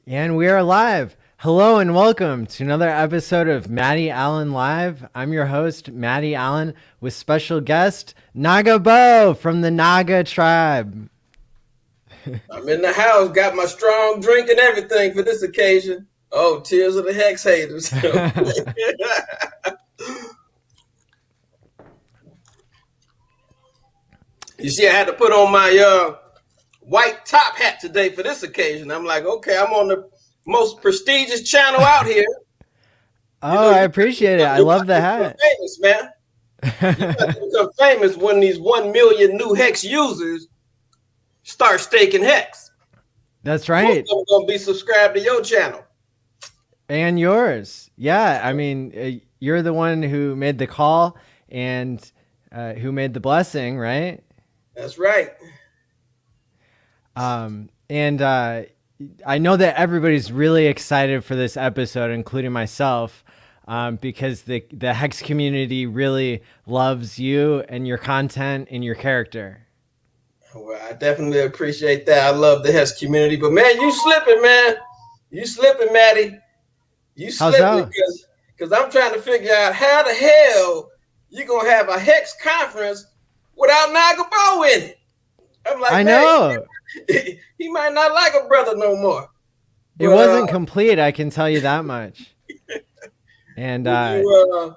And we are live. Hello and welcome to another episode of Maddie ALLin Live. I'm your host, Maddie ALLin, with special guest Naga Beau from the Naga tribe. I'm in the house, got my strong drink and everything for this occasion. Oh, tears of the HEX haters. You see, I had to put on my white top hat today for this occasion. I'm like, okay, I'm on the most prestigious channel out here. I appreciate it. I love the hat. Famous, man. You got to become famous when these 1 million new HEX users start staking HEX. That's right. Most of them going to be subscribed to your channel. And yours. Yeah, I mean, you're the one who made the call and who made the blessing, right? That's right. And I know that everybody's really excited for this episode, including myself, because the HEX community really loves you and your content and your character. Well, I definitely appreciate that. I love the HEX community, but man, you slipping, man. You slipping, Maddie. You slipping because I'm trying to figure out how the hell you gonna have a HEX conference without Naga Beau in it. I'm like, I know. He might not like a brother no more. It wasn't complete, I can tell you that much. And you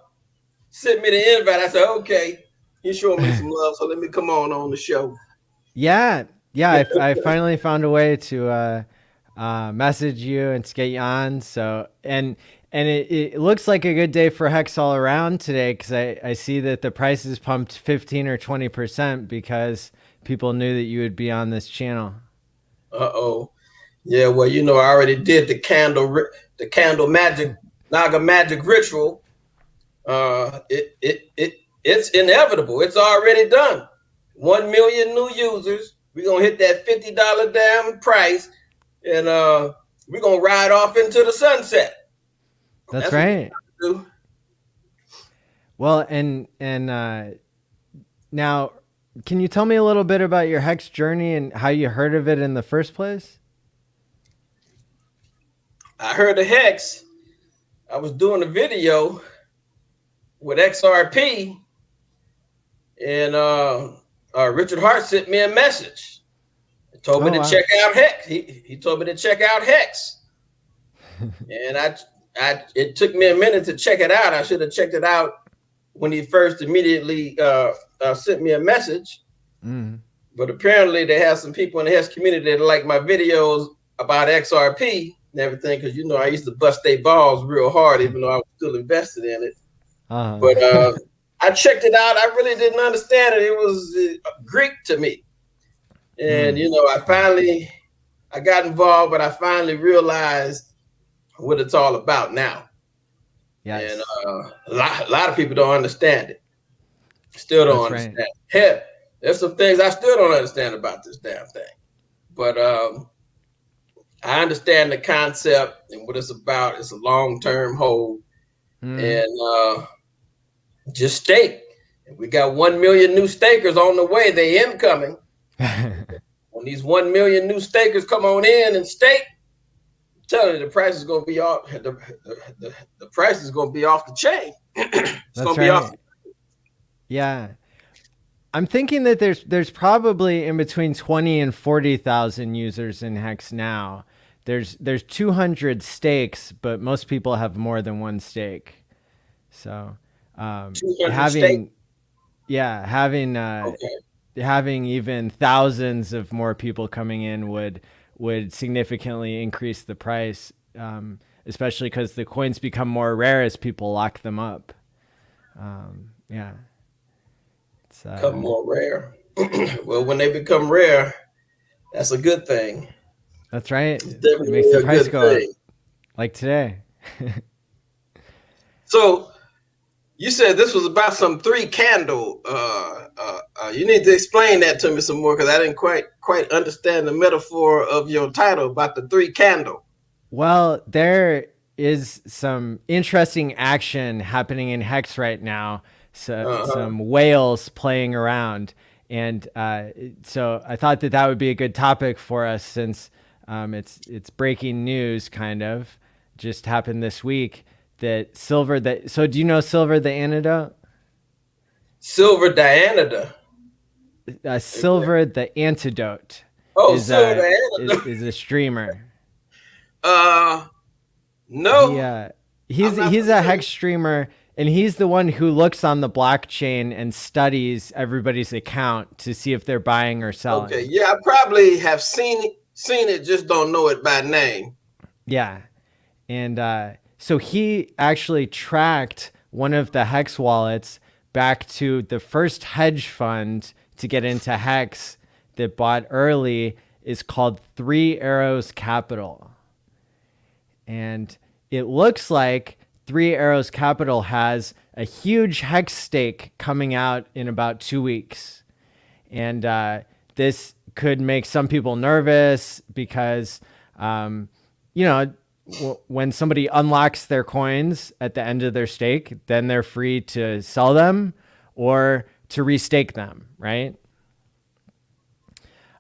sent me the invite. I said, okay, he's showing me some love, so let me come on the show. Yeah. I finally found a way to message you and to get you on. So and it looks like a good day for HEX all around today, because I see that the prices pumped 15 or 20% because people knew that you would be on this channel. Yeah, well, I already did the candle magic, Naga magic ritual. It's inevitable. It's already done. 1 million new users. We're gonna hit that $50 damn price, and we're gonna ride off into the sunset. That's right. Well, and now, can you tell me a little bit about your HEX journey and how you heard of it in the first place? I heard of HEX. I was doing a video with XRP, and Richard Hart sent me a message. He told me to check out HEX. He told me to check out HEX, and it took me a minute to check it out. I should have checked it out when he first immediately sent me a message. But apparently they have some people in the HEX community that like my videos about XRP and everything, because I used to bust their balls real hard, even though I was still invested in it. But I checked it out. I really didn't understand it. It was Greek to me. And I got involved, but I finally realized what it's all about now. Yes. And a lot of people don't understand it. Still don't understand. Right. Hell, there's some things I still don't understand about this damn thing. But I understand the concept and what it's about. It's a long-term hold. And just stake. We got 1 million new stakers on the way. They incoming. When these 1 million new stakers come on in and stake, I'm telling you, the price is going to be off. The price is going to be off the chain. It's going to be off. Yeah. I'm thinking that there's probably in between 20 and 40,000 users in HEX now. There's 200 stakes, but most people have more than one stake. So having even thousands of more people coming in would significantly increase the price, especially because the coins become more rare as people lock them up. Become more rare. Well, when they become rare, that's a good thing. That's right. It makes the price go up, like today. So you said this was about some 3 candle. You need to explain that to me some more, because I didn't quite understand the metaphor of your title about the 3 candle. Well, there is some interesting action happening in HEX right now. So some whales playing around, and so I thought that would be a good topic for us, since It's breaking news, kind of. Just happened this week that silver. That so do you know silver the antidote? Silver Diana. Silver the antidote Oh, is Silver a Diana. is a streamer. Uh, He no, I'm not he's a familiar. hex streamer, and he's the one who looks on the blockchain and studies everybody's account to see if they're buying or Okay, selling. yeah, I probably have seen it, just don't know it by name. Yeah, and so he actually tracked one of the hex wallets back to the first hedge fund to get into hex that bought early is called Three Arrows Capital. And it looks like Three Arrows Capital has a huge hex stake coming out in about 2 weeks. And this could make some people nervous because, you know, when somebody unlocks their coins at the end of their stake, then they're free to sell them or to restake them, right?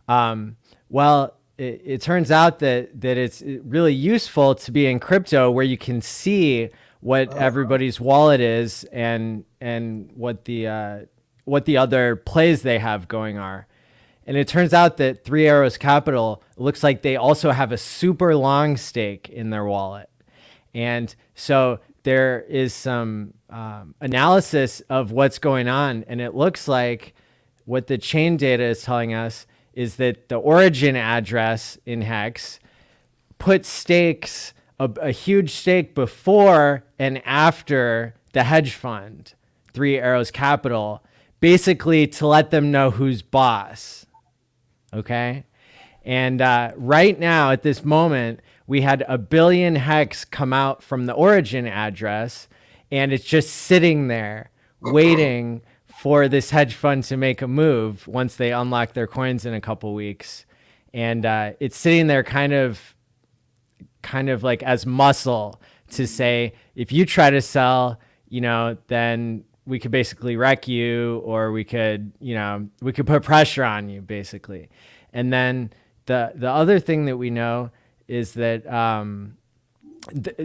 Well, it turns out that it's really useful to be in crypto where you can see what everybody's wallet is and what the other plays they have going are. And it turns out that Three Arrows Capital looks like they also have a super long stake in their wallet. And so there is some analysis of what's going on. And it looks like what the chain data is telling us is that the origin address in Hex put stakes, a huge stake before and after the hedge fund, Three Arrows Capital, basically to let them know who's boss. Okay. And right now, at this moment, we had 1 billion hex come out from the origin address, and it's just sitting there waiting for this hedge fund to make a move once they unlock their coins in a couple weeks. And it's sitting there kind of like as muscle to say, if you try to sell, then we could basically wreck you, or we could put pressure on you, basically. And then the other thing that we know is that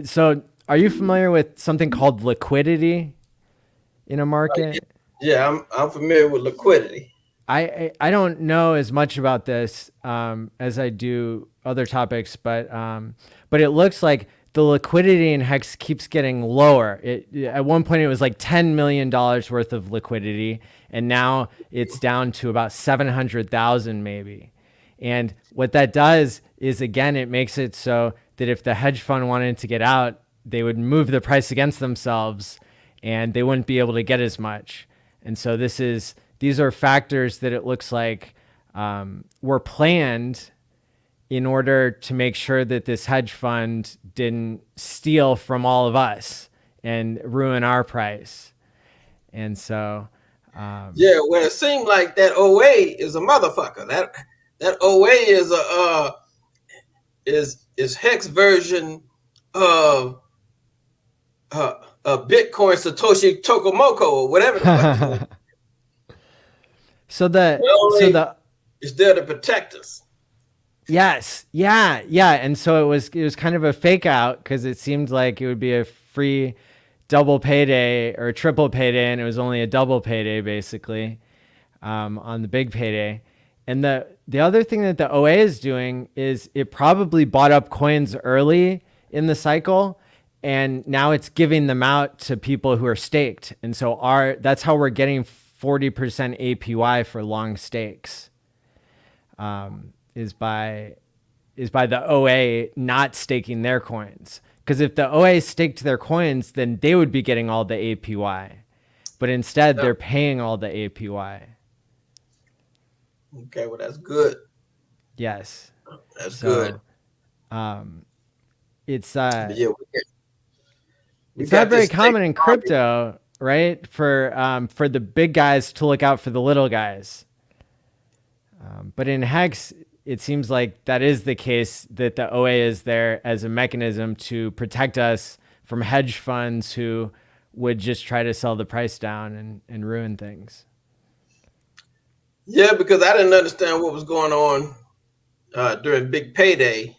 so are you familiar with something called liquidity in a market? Yeah, I'm familiar with liquidity. I don't know as much about this as I do other topics, but it looks like the liquidity in Hex keeps getting lower. At one point it was like $10 million worth of liquidity, and now it's down to about 700,000 maybe. And what that does is, again, it makes it so that if the hedge fund wanted to get out, they would move the price against themselves, and they wouldn't be able to get as much. And so these are factors that it looks like were planned in order to make sure that this hedge fund didn't steal from all of us and ruin our price. And so, Yeah, well, it seemed like that OA is a motherfucker. That OA is is Hex version of Bitcoin Satoshi Tokomoko or whatever the fuck his name. so Only the is there to protect us. Yes. Yeah. And so it was kind of a fake out because it seemed like it would be a free double payday or triple payday, and it was only a double payday basically on the big payday. And the other thing that the OA is doing is it probably bought up coins early in the cycle, and now it's giving them out to people who are staked. And so that's how we're getting 40% APY for long stakes. Is by the OA not staking their coins. Because if the OA staked their coins, then they would be getting all the APY. But instead, they're paying all the APY. Okay, well, that's good. Yes. That's good. It's Yeah, we it's got not very this common in crypto, right? For the big guys to look out for the little guys. But in Hex, it seems like that is the case, that the OA is there as a mechanism to protect us from hedge funds who would just try to sell the price down and ruin things. Yeah, because I didn't understand what was going on during Big Payday.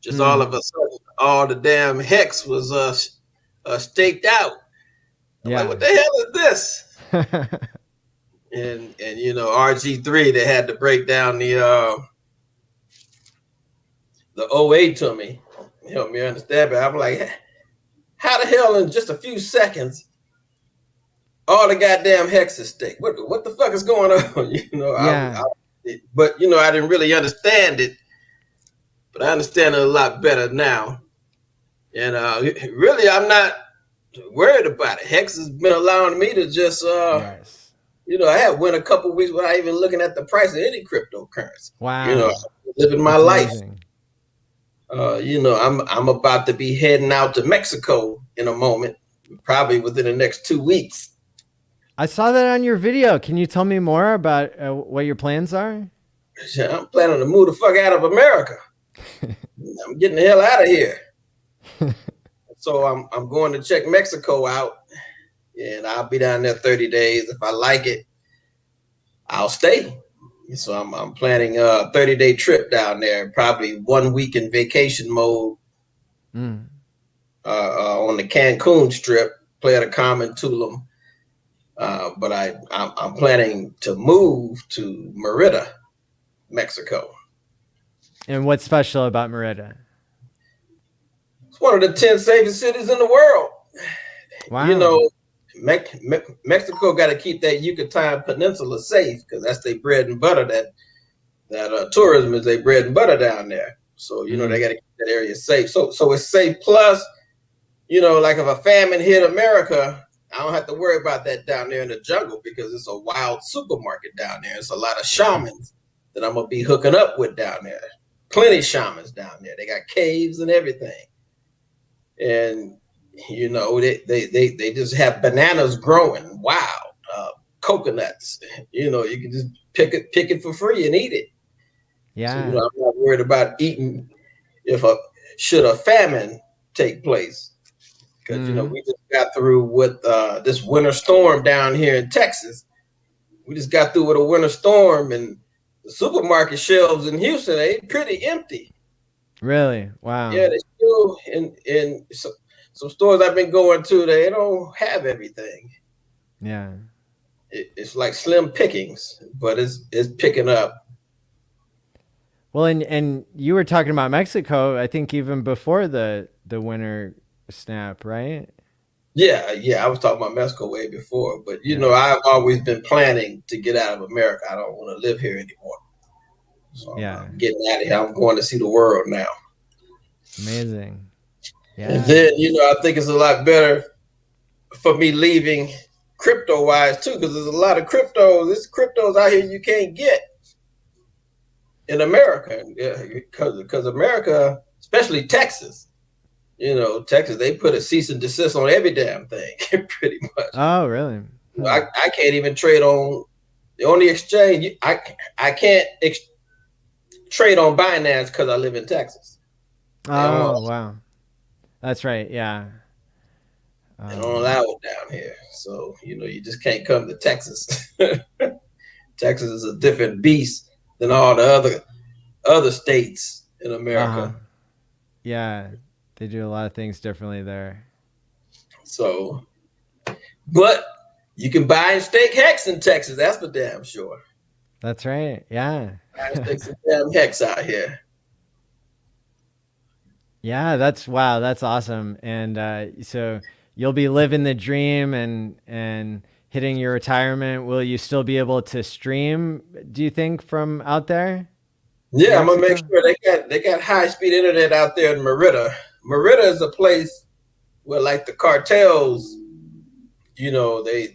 Just all of a sudden, all the damn hex was staked out. I'm like, Yeah. what the hell is this? And RG3, they had to break down the OA to me, help me understand. But I'm like, how the hell in just a few seconds all the goddamn hexes stick? What the fuck is going on? Yeah. But I didn't really understand it, but I understand it a lot better now. And really, I'm not worried about it. Hex has been allowing me to just Yes. I have went a couple weeks without even looking at the price of any cryptocurrency. Wow. Living my That's life. amazing. I'm about to be heading out to Mexico in a moment, probably within the next 2 weeks. I saw that on your video. Can you tell me more about what your plans are? I'm planning to move the fuck out of America. I'm getting the hell out of here. So I'm going to check Mexico out, and I'll be down there 30 days. If I like it, I'll stay. So I'm planning a 30-day trip down there, probably 1 week in vacation mode on the Cancun strip, Playa del Carmen, Tulum. But I'm planning to move to Merida, Mexico. And what's special about Merida? It's one of the 10 safest cities in the world. Wow. Mexico got to keep that Yucatan Peninsula safe because that's their bread and butter. That tourism is their bread and butter down there. So they got to keep that area safe. So it's safe. Plus, like if a famine hit America, I don't have to worry about that down there in the jungle because it's a wild supermarket down there. It's a lot of shamans that I'm gonna be hooking up with down there. Plenty of shamans down there. They got caves and everything. And they just have bananas growing wild, coconuts. You can just pick it for free and eat it. Yeah. So I'm not worried about eating should a famine take place. Because we just got through with this winter storm down here in Texas. We just got through with a winter storm, and the supermarket shelves in Houston they pretty empty. Really? Wow. Yeah, they still in some stores I've been going to. They don't have everything. Yeah. It's like slim pickings, but it's picking up. Well, and you were talking about Mexico, I think even before the winter snap, right? Yeah. I was talking about Mexico way before, but I've always been planning to get out of America. I don't want to live here anymore. So I'm getting out of here. I'm going to see the world now. Amazing. Yeah. And then I think it's a lot better for me leaving crypto wise too, because there's a lot of cryptos. There's cryptos out here you can't get in America. Yeah, because America, especially Texas. Texas, they put a cease and desist on every damn thing, pretty much. Oh, really? I can't even trade on the only exchange. I can't trade on Binance because I live in Texas. Oh, wow. That's right. Yeah. They don't allow it down here. So, you just can't come to Texas. Texas is a different beast than all the other states in America. Yeah. They do a lot of things differently there. So, but you can buy and stake HEX in Texas. That's for damn sure. That's right. Yeah. Buy and stake some damn HEX out here. Yeah, that's awesome. And so you'll be living the dream and hitting your retirement. Will you still be able to stream, do you think, from out there? Yeah, I'm gonna make sure they got high speed internet out there in Merida. Merida is a place where like the cartels, they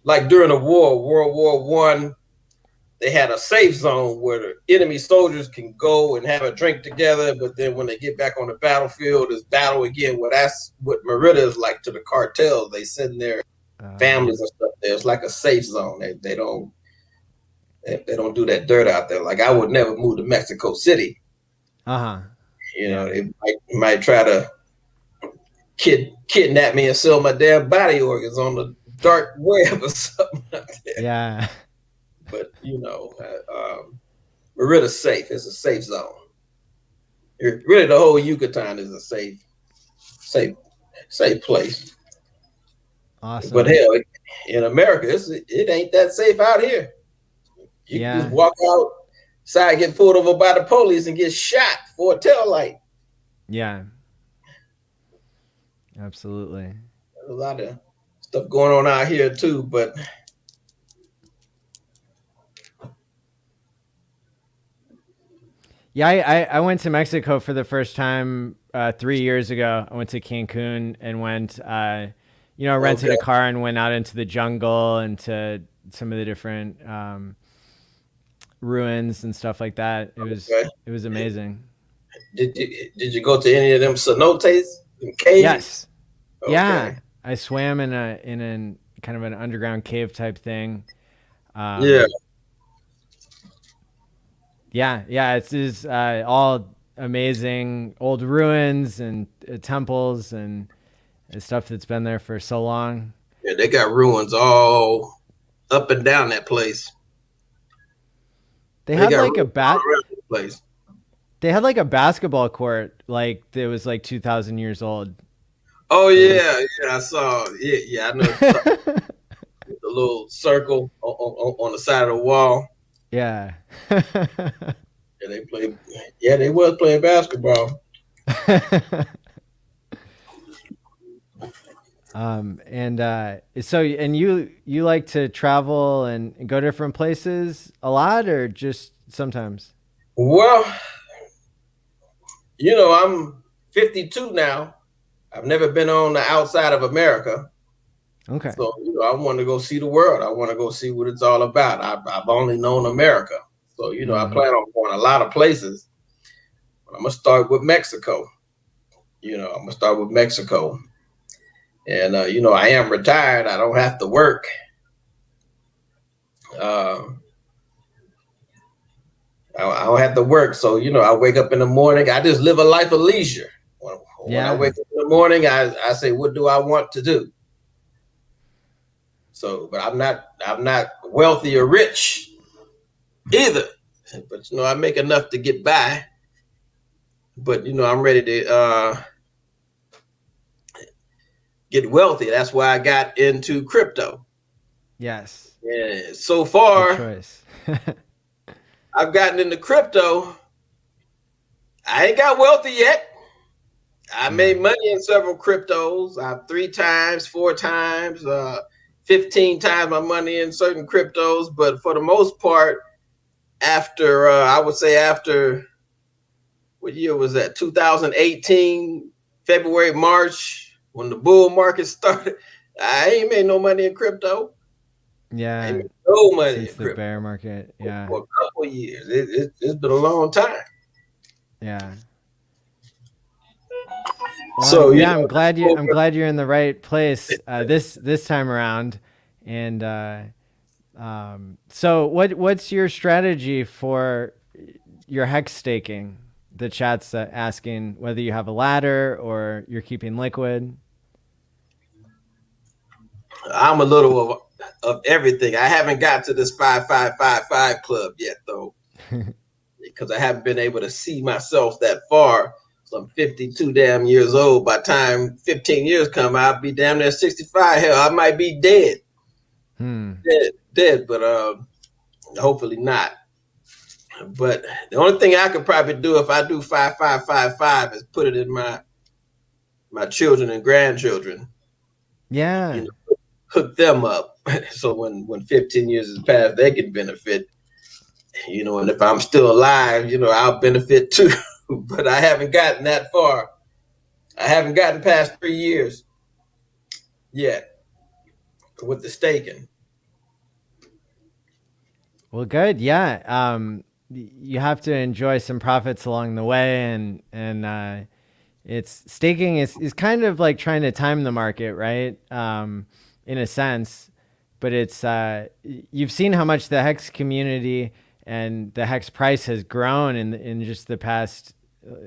like during the war, World War I, they had a safe zone where the enemy soldiers can go and have a drink together, but then when they get back on the battlefield, it's battle again. Well, that's what Merida is like to the cartels. They send their families and stuff there. It's like a safe zone. They don't do that dirt out there. Like I would never move to Mexico City. They might try to kidnap me and sell my damn body organs on the dark web or something out there. Yeah. But Merida's safe. It's a safe zone. Really, the whole Yucatan is a safe, safe place. But Awesome. hell, in America, it ain't that safe out here. You can just Yeah. walk outside, get pulled over by the police, and get shot for a tail light. Yeah. Absolutely. There's a lot of stuff going on out here too, but Yeah, I went to Mexico for the first time 3 years ago. I went to Cancun and went, rented okay. a car and went out into the jungle and to some of the different ruins and stuff like that. Okay. It was amazing. Did you go to any of them cenotes and caves? Yes. Okay. Yeah. I swam in a kind of an underground cave type thing. Yeah. Um, yeah, it's all amazing old ruins and temples and stuff that's been there for so long. Yeah, they got ruins all up and down that place. They They had got like a ruins all around the place. they had like a basketball court like that was like 2,000 years old. Oh That looked yeah, I saw. Yeah, I know. The little circle on the side of the wall. Yeah. Yeah, they played. Yeah, they was playing basketball. And you like to travel and go different places a lot or just sometimes? Well, I'm 52 now. I've never been on the outside of America. Okay. So, I want to go see the world. I want to go see what it's all about. I've only known America. So, I Mm. plan on going a lot of places. But I'm going to start with Mexico. I'm going to start with Mexico. And, I am retired. I don't have to work. Uh, I don't have to work. So, I wake up in the morning. I just live a life of leisure. When I Yeah. wake up in the morning, I say, what do I want to do? So, but I'm not wealthy or rich either. But I make enough to get by. But I'm ready to get wealthy. That's why I got into crypto. Yes. And so Good far, choice. I've gotten into crypto. I ain't got wealthy yet. I Yeah. made money in several cryptos. I've 3 times, 4 times, 15 times my money in certain cryptos. But for the most part, after I would say after what year was that? 2018, February, March, when the bull market started. I ain't made no money in crypto. I ain't Yeah. made no money Since in the crypto bear market. Yeah. for a couple of years. It's been a long time. Yeah. Well, So I'm glad you're in the right place this time around. And so what's your strategy for your hex staking? The chat's asking whether you have a ladder or you're keeping liquid. I'm a little of everything. I haven't got to this 5555 club yet though, because I haven't been able to see myself that far. So I'm 52 damn years old. By the time 15 years come, I'll be damn near 65. Hell, I might be dead. Hmm. Dead, but hopefully not. But the only thing I could probably do if I do 5555 is put it in my children and grandchildren. Yeah. Hook them up so when 15 years has passed, they can benefit. And if I'm still alive, I'll benefit too. But I haven't gotten that far. I haven't gotten past 3 years yet with the staking. Well, good. Yeah. You have to enjoy some profits along the way, and it's staking is kind of like trying to time the market, right? In a sense, but it's you've seen how much the hex community and the hex price has grown in just the past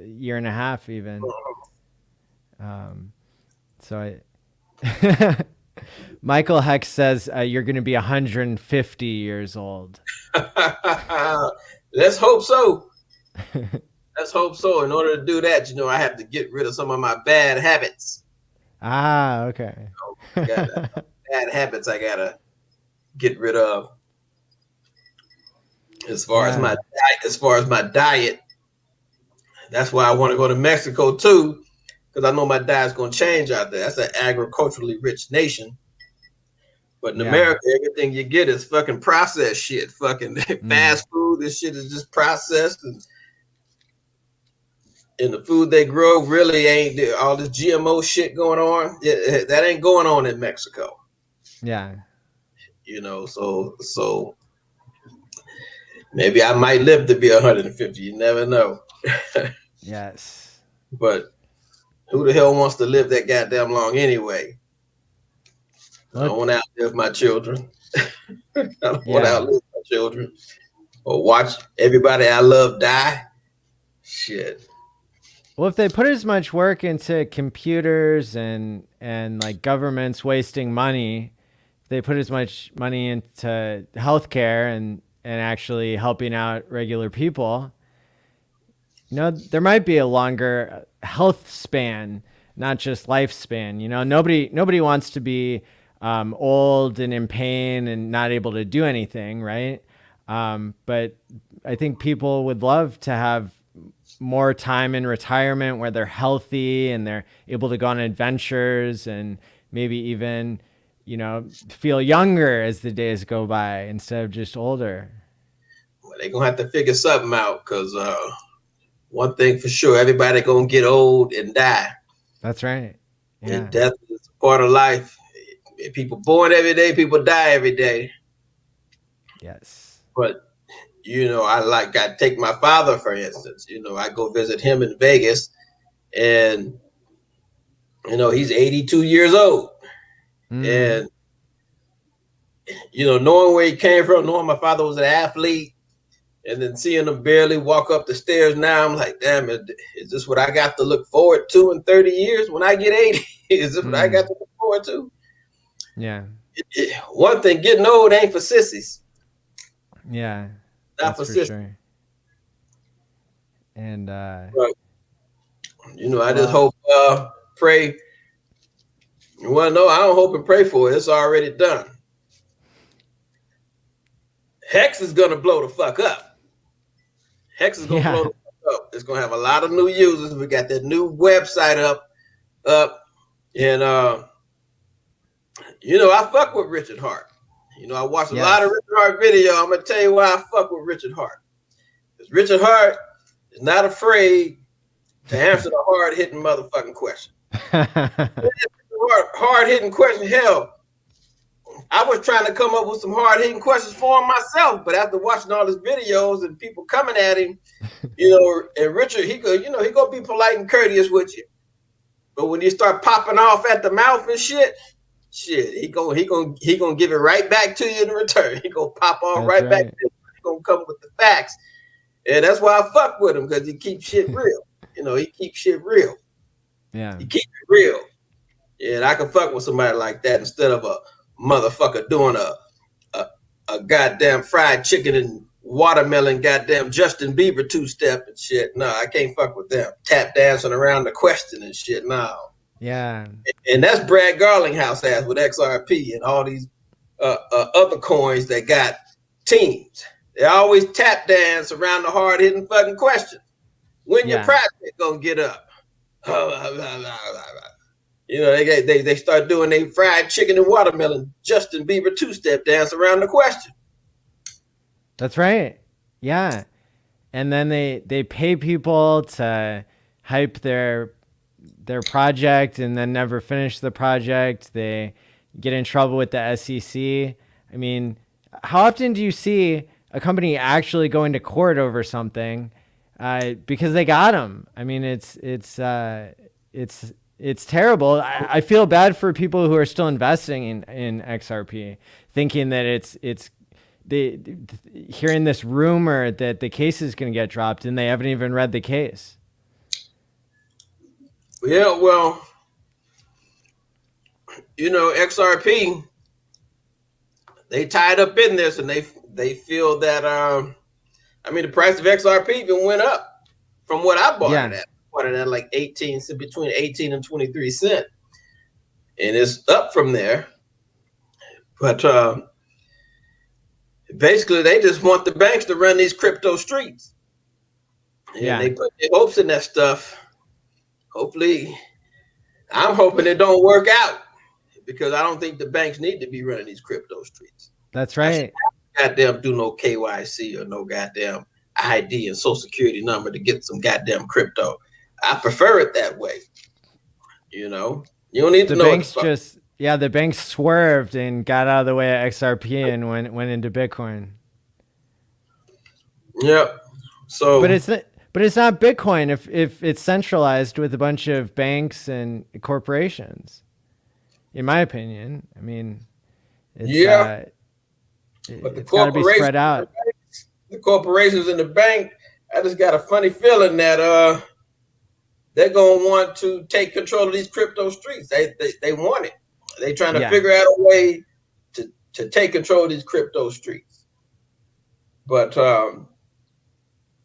year and a half, even. So Michael Hex says you're going to be 150 years old. Let's hope so. Let's hope so. In order to do that, I have to get rid of some of my bad habits. Ah, okay. I got bad habits I gotta get rid of. As far as Yeah. my diet, that's why I want to go to Mexico too, because I know my diet's gonna change out there. That's an agriculturally rich nation. But in Yeah. America, everything you get is fucking processed shit. Fucking Mm. fast food. This shit is just processed, and the food they grow really ain't all this GMO shit going on. That ain't going on in Mexico. Yeah. So maybe I might live to be 150. You never know. Yes. But who the hell wants to live that goddamn long anyway? I Well, don't want to outlive my children. I don't want to yeah. outlive my children or watch everybody I love die. Shit. Well, if they put as much work into computers and like governments wasting money, if they put as much money into healthcare and actually helping out regular people, there might be a longer health span, not just lifespan. Nobody wants to be old and in pain and not able to do anything, right? But I think people would love to have more time in retirement where they're healthy and they're able to go on adventures and maybe even, feel younger as the days go by instead of just older. Well, they're going to have to figure something out because one thing for sure, everybody going to get old and die. That's right. And Yeah. death is part of life. People born every day, people die every day. Yes. But I take my father for instance. I go visit him in Vegas, and he's 82 years old, Mm. and knowing where he came from, knowing my father was an athlete, and then seeing him barely walk up the stairs now, I'm like, damn, is this what I got to look forward to in 30 years when I get 80? Is this what I got to look forward to? Yeah. One thing, getting old ain't for sissies. Yeah. Not That's for for sissies. sure. And But, I just well, hope, pray. Well, no, I don't hope and pray for it. It's already done. HEX is gonna blow the fuck up. HEX is gonna blow yeah. the fuck up. It's gonna have a lot of new users. We got that new website up, and I fuck with Richard Hart. I watched a lot of Yes. Richard Hart video. I'm gonna tell you why I fuck with Richard Hart. Because Richard Hart is not afraid to answer the hard hitting motherfucking question. Hard hitting question. Hell, I was trying to come up with some hard hitting questions for him myself, but after watching all his videos and people coming at him, and Richard, he gonna be polite and courteous with you. But when you start popping off at the mouth and shit, he gonna give it right back to you in return. He gonna pop off That's right back to right. you. He gonna come with the facts. And that's why I fuck with him, because he keeps shit real. He keeps shit real. Yeah. He keeps it real. And I can fuck with somebody like that instead of a motherfucker doing a goddamn fried chicken and watermelon goddamn Justin Bieber two-step and shit. No, I can't fuck with them. Tap dancing around the question and shit. No. Yeah. And that's Brad Garlinghouse ass with XRP and all these other coins that got teams. They always tap dance around the hard hitting fucking question. When your Yeah. project gonna get up? They start doing their fried chicken and watermelon Justin Bieber two-step dance around the question. That's right. Yeah. And then they pay people to hype their project and then never finish the project. They get in trouble with the SEC. I mean, how often do you see a company actually going to court over something because they got them? I mean, it's terrible. I feel bad for people who are still investing in XRP, thinking that it's hearing this rumor that the case is going to get dropped and they haven't even read the case. Yeah, well, XRP, they tied up in this, and they feel that the price of XRP even went up from what I bought Yeah. it at. I bought it at like 18, so between 18 and 23 cents. And it's up from there. But basically, they just want the banks to run these crypto streets. And they put their hopes in that stuff. Hopefully, I'm hoping it don't work out, because I don't think the banks need to be running these crypto streets. That's right. Goddamn do no KYC or no goddamn ID and social security number to get some goddamn crypto. I prefer it that way. You know, you don't need to know. The banks swerved and got out of the way of XRP and went into Bitcoin. Yep. So, but it's not Bitcoin if it's centralized with a bunch of banks and corporations. In my opinion, I mean, it's, but it's got to be spread out. The corporations and the bank, I just got a funny feeling that they're gonna want to take control of these crypto streets. They want it. They trying to figure out a way to take control of these crypto streets. But the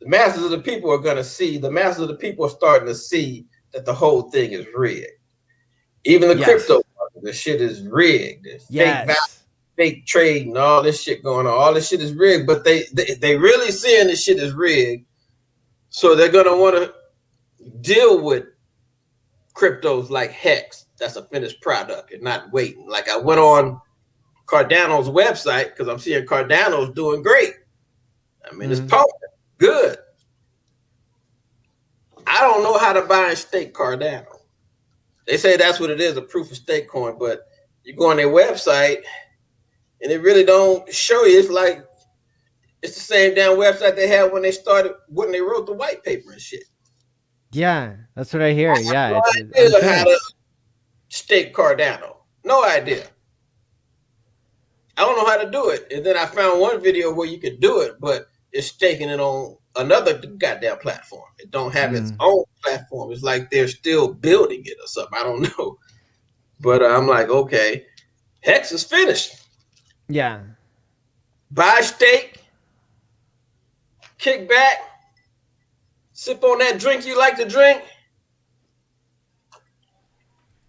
masses of the people are gonna see. The masses of the people are starting to see that the whole thing is rigged. Even the crypto, the shit is rigged. There's fake value, fake trade, and all this shit going on. All this shit is rigged. But they really seeing this shit is rigged. So they're gonna want to deal with cryptos like HEX. That's a finished product and not waiting. Like I went on Cardano's website because I'm seeing Cardano's doing great. I mean, it's potent, good. I don't know how to buy and stake Cardano. They say that's what it is, a proof of stake coin, but you go on their website and it really don't show you. It's like it's the same damn website they had when they wrote the white paper and shit. Yeah, that's what I hear. Yeah, no idea how to stake Cardano. No idea. I don't know how to do it. And then I found one video where you could do it, but it's staking it on another goddamn platform. It don't have its own platform. It's like they're still building it or something. I don't know. But I'm like, okay, HEX is finished. Yeah. Buy, stake, kick back, sip on that drink you like to drink,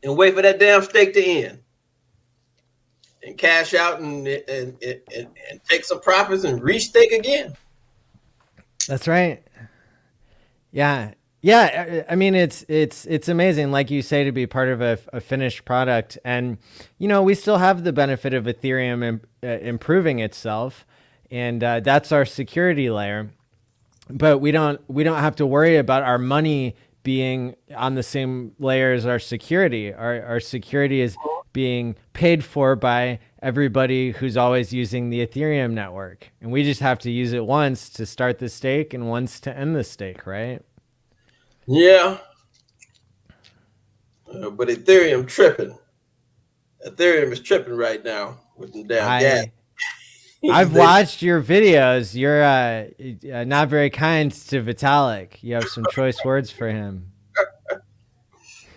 and wait for that damn stake to end. And cash out and take some profits and restake again. That's right. Yeah. Yeah. I mean, it's amazing, like you say, to be part of a finished product. And, you know, we still have the benefit of Ethereum improving itself. And that's our security layer. But we don't have to worry about our money being on the same layer as our security. Our security is being paid for by everybody who's always using the Ethereum network. And we just have to use it once to start the stake and once to end the stake, right? Yeah. But Ethereum tripping. Ethereum is tripping right now with the damn gas. I've watched your videos. You're not very kind to Vitalik. You have some choice words for him.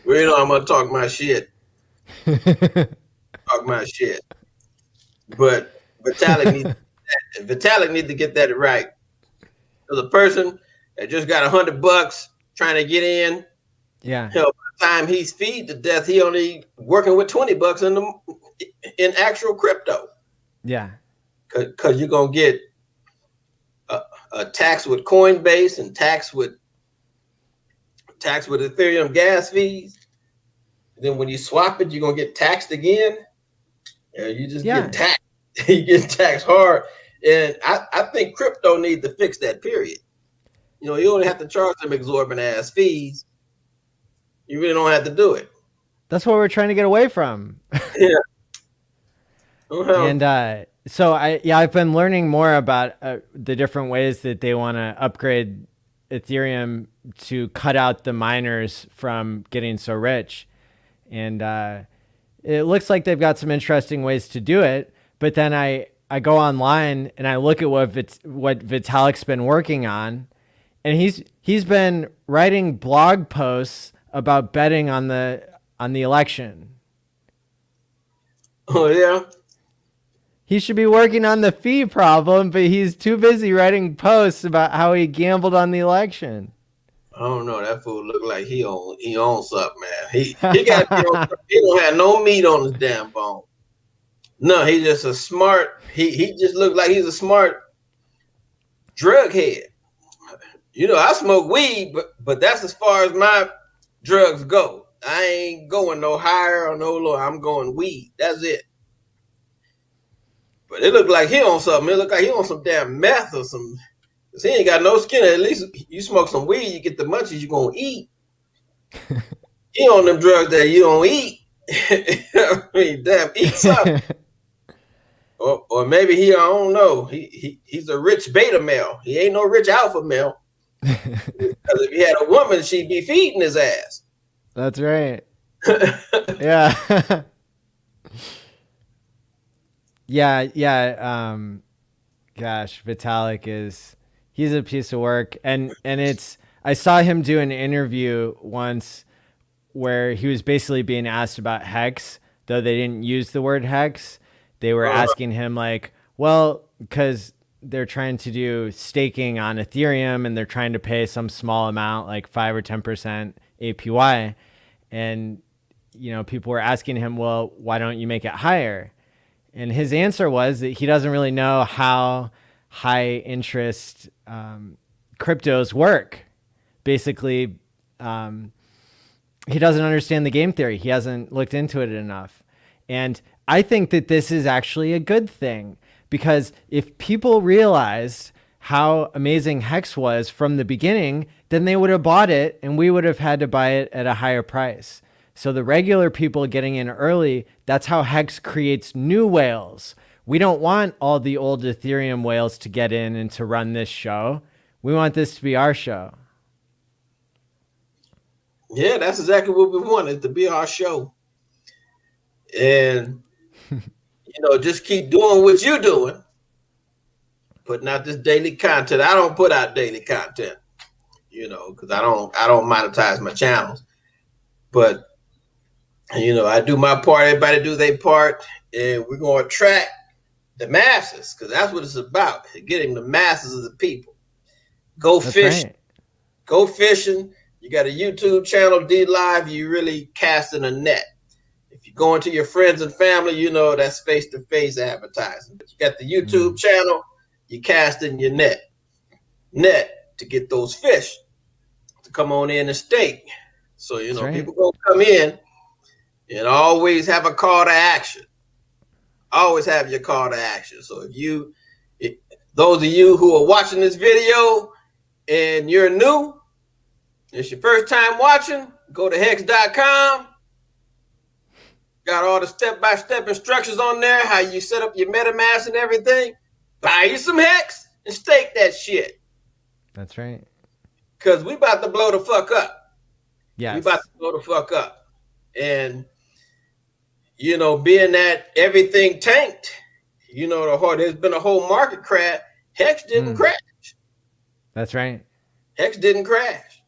Well, you know, I'm going to talk my shit. But Vitalik needs to get that right. There's a person that just got $100 trying to get in. Yeah. Hell, by the time he's feed to death, he only working with $20 in actual crypto. Yeah. Because you're gonna get a tax with Coinbase and tax with Ethereum gas fees. Then when you swap it, you're gonna get taxed again. You just get taxed. You get taxed hard. And I think crypto needs to fix that, period. You know, you don't have to charge them exorbitant ass fees. You really don't have to do it. That's what we're trying to get away from. Yeah. And so I've been learning more about the different ways that they want to upgrade Ethereum to cut out the miners from getting so rich. And it looks like they've got some interesting ways to do it. But then I go online and I look at what Vitalik's been working on, and he's been writing blog posts about betting on the election. Oh yeah. He should be working on the fee problem, but he's too busy writing posts about how he gambled on the election. I don't know. That fool look like he on something, man. He got to be on something. He don't have no meat on his damn bone. No, he just a smart. He just looked like he's a smart drug head. You know, I smoke weed, but that's as far as my drugs go. I ain't going no higher or no lower. I'm going weed. That's it. But it looked like he on something. It looked like he on some damn meth or some. Cause he ain't got no skin. At least you smoke some weed, you get the munchies. You gonna eat. He on them drugs that you don't eat. I mean, damn, eat something. Or maybe I don't know. He's a rich beta male. He ain't no rich alpha male. Because if he had a woman, she'd be feeding his ass. That's right. Yeah. Yeah. Gosh, Vitalik he's a piece of work. And I saw him do an interview once where he was basically being asked about HEX, though they didn't use the word HEX. They were asking him like, well, because they're trying to do staking on Ethereum and they're trying to pay some small amount, like 5 or 10% APY. And, you know, people were asking him, well, why don't you make it higher? And his answer was that he doesn't really know how high interest cryptos work. Basically, he doesn't understand the game theory. He hasn't looked into it enough. And I think that this is actually a good thing, because if people realized how amazing HEX was from the beginning, then they would have bought it and we would have had to buy it at a higher price. So the regular people getting in early, that's how HEX creates new whales. We don't want all the old Ethereum whales to get in and to run this show. We want this to be our show. Yeah, that's exactly what we wanted, to be our show. And, you know, just keep doing what you're doing. Putting out this daily content. I don't put out daily content, you know, because I don't monetize my channels. But, you know, I do my part. Everybody do their part. And we're going to attract the masses, because that's what it's about. Getting the masses of the people. Go fishing. Right. Go fishing. You got a YouTube channel, D Live. You really casting a net. If you go into your friends and family, you know that's face-to-face advertising. But you got the YouTube channel, you casting your net to get those fish to come on in and stake. So, you know, people gonna come in and always have a call to action. Always have your call to action. So if those of you who are watching this video and you're new, it's your first time watching, go to hex.com. Got all the step-by-step instructions on there, how you set up your MetaMask and everything. Buy you some HEX and stake that shit. That's right. Because we about to blow the fuck up. Yes. We about to blow the fuck up. And, you know, being that everything tanked, you know, there's been a whole market crash. HEX didn't crash. That's right. HEX didn't crash.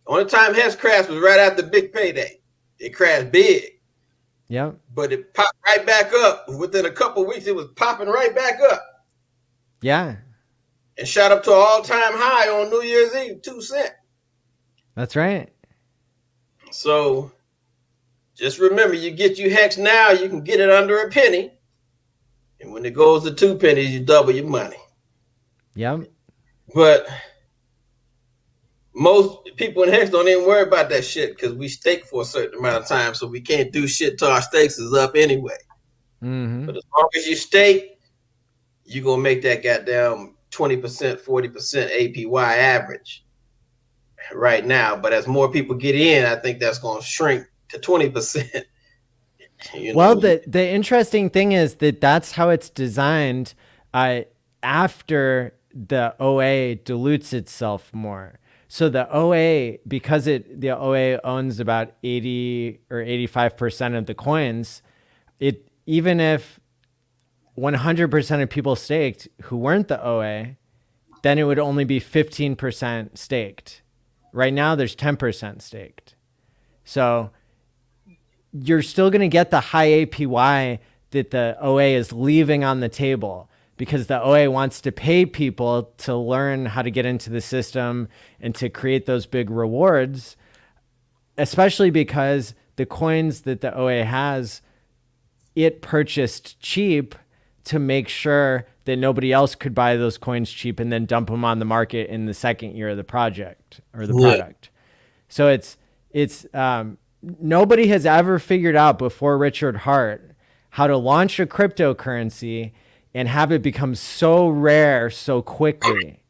The only time HEX crashed was right after Big Payday. It crashed big. Yep. But it popped right back up. Within a couple of weeks, it was popping right back up. Yeah. And shot up to an all-time high on New Year's Eve, 2 cents. That's right. So just remember, you get you HEX now, you can get it under a penny. And when it goes to 2 pennies, you double your money. Yep. But most people in HEX don't even worry about that shit, because we stake for a certain amount of time, so we can't do shit till our stakes is up anyway. Mm-hmm. But as long as you stake, you're going to make that goddamn 20%, 40% APY average right now. But as more people get in, I think that's going to shrink to 20%. Well, the interesting thing is that that's how it's designed after the OA dilutes itself more. So the OA, because the OA owns about 80 or 85% of the coins, even if 100% of people staked who weren't the OA, then it would only be 15% staked. Right now, there's 10% staked. So you're still going to get the high APY that the OA is leaving on the table, because the OA wants to pay people to learn how to get into the system and to create those big rewards, especially because the coins that the OA has, it purchased cheap to make sure that nobody else could buy those coins cheap and then dump them on the market in the second year of the project or the product. So it's nobody has ever figured out before Richard Hart how to launch a cryptocurrency and have it become so rare so quickly.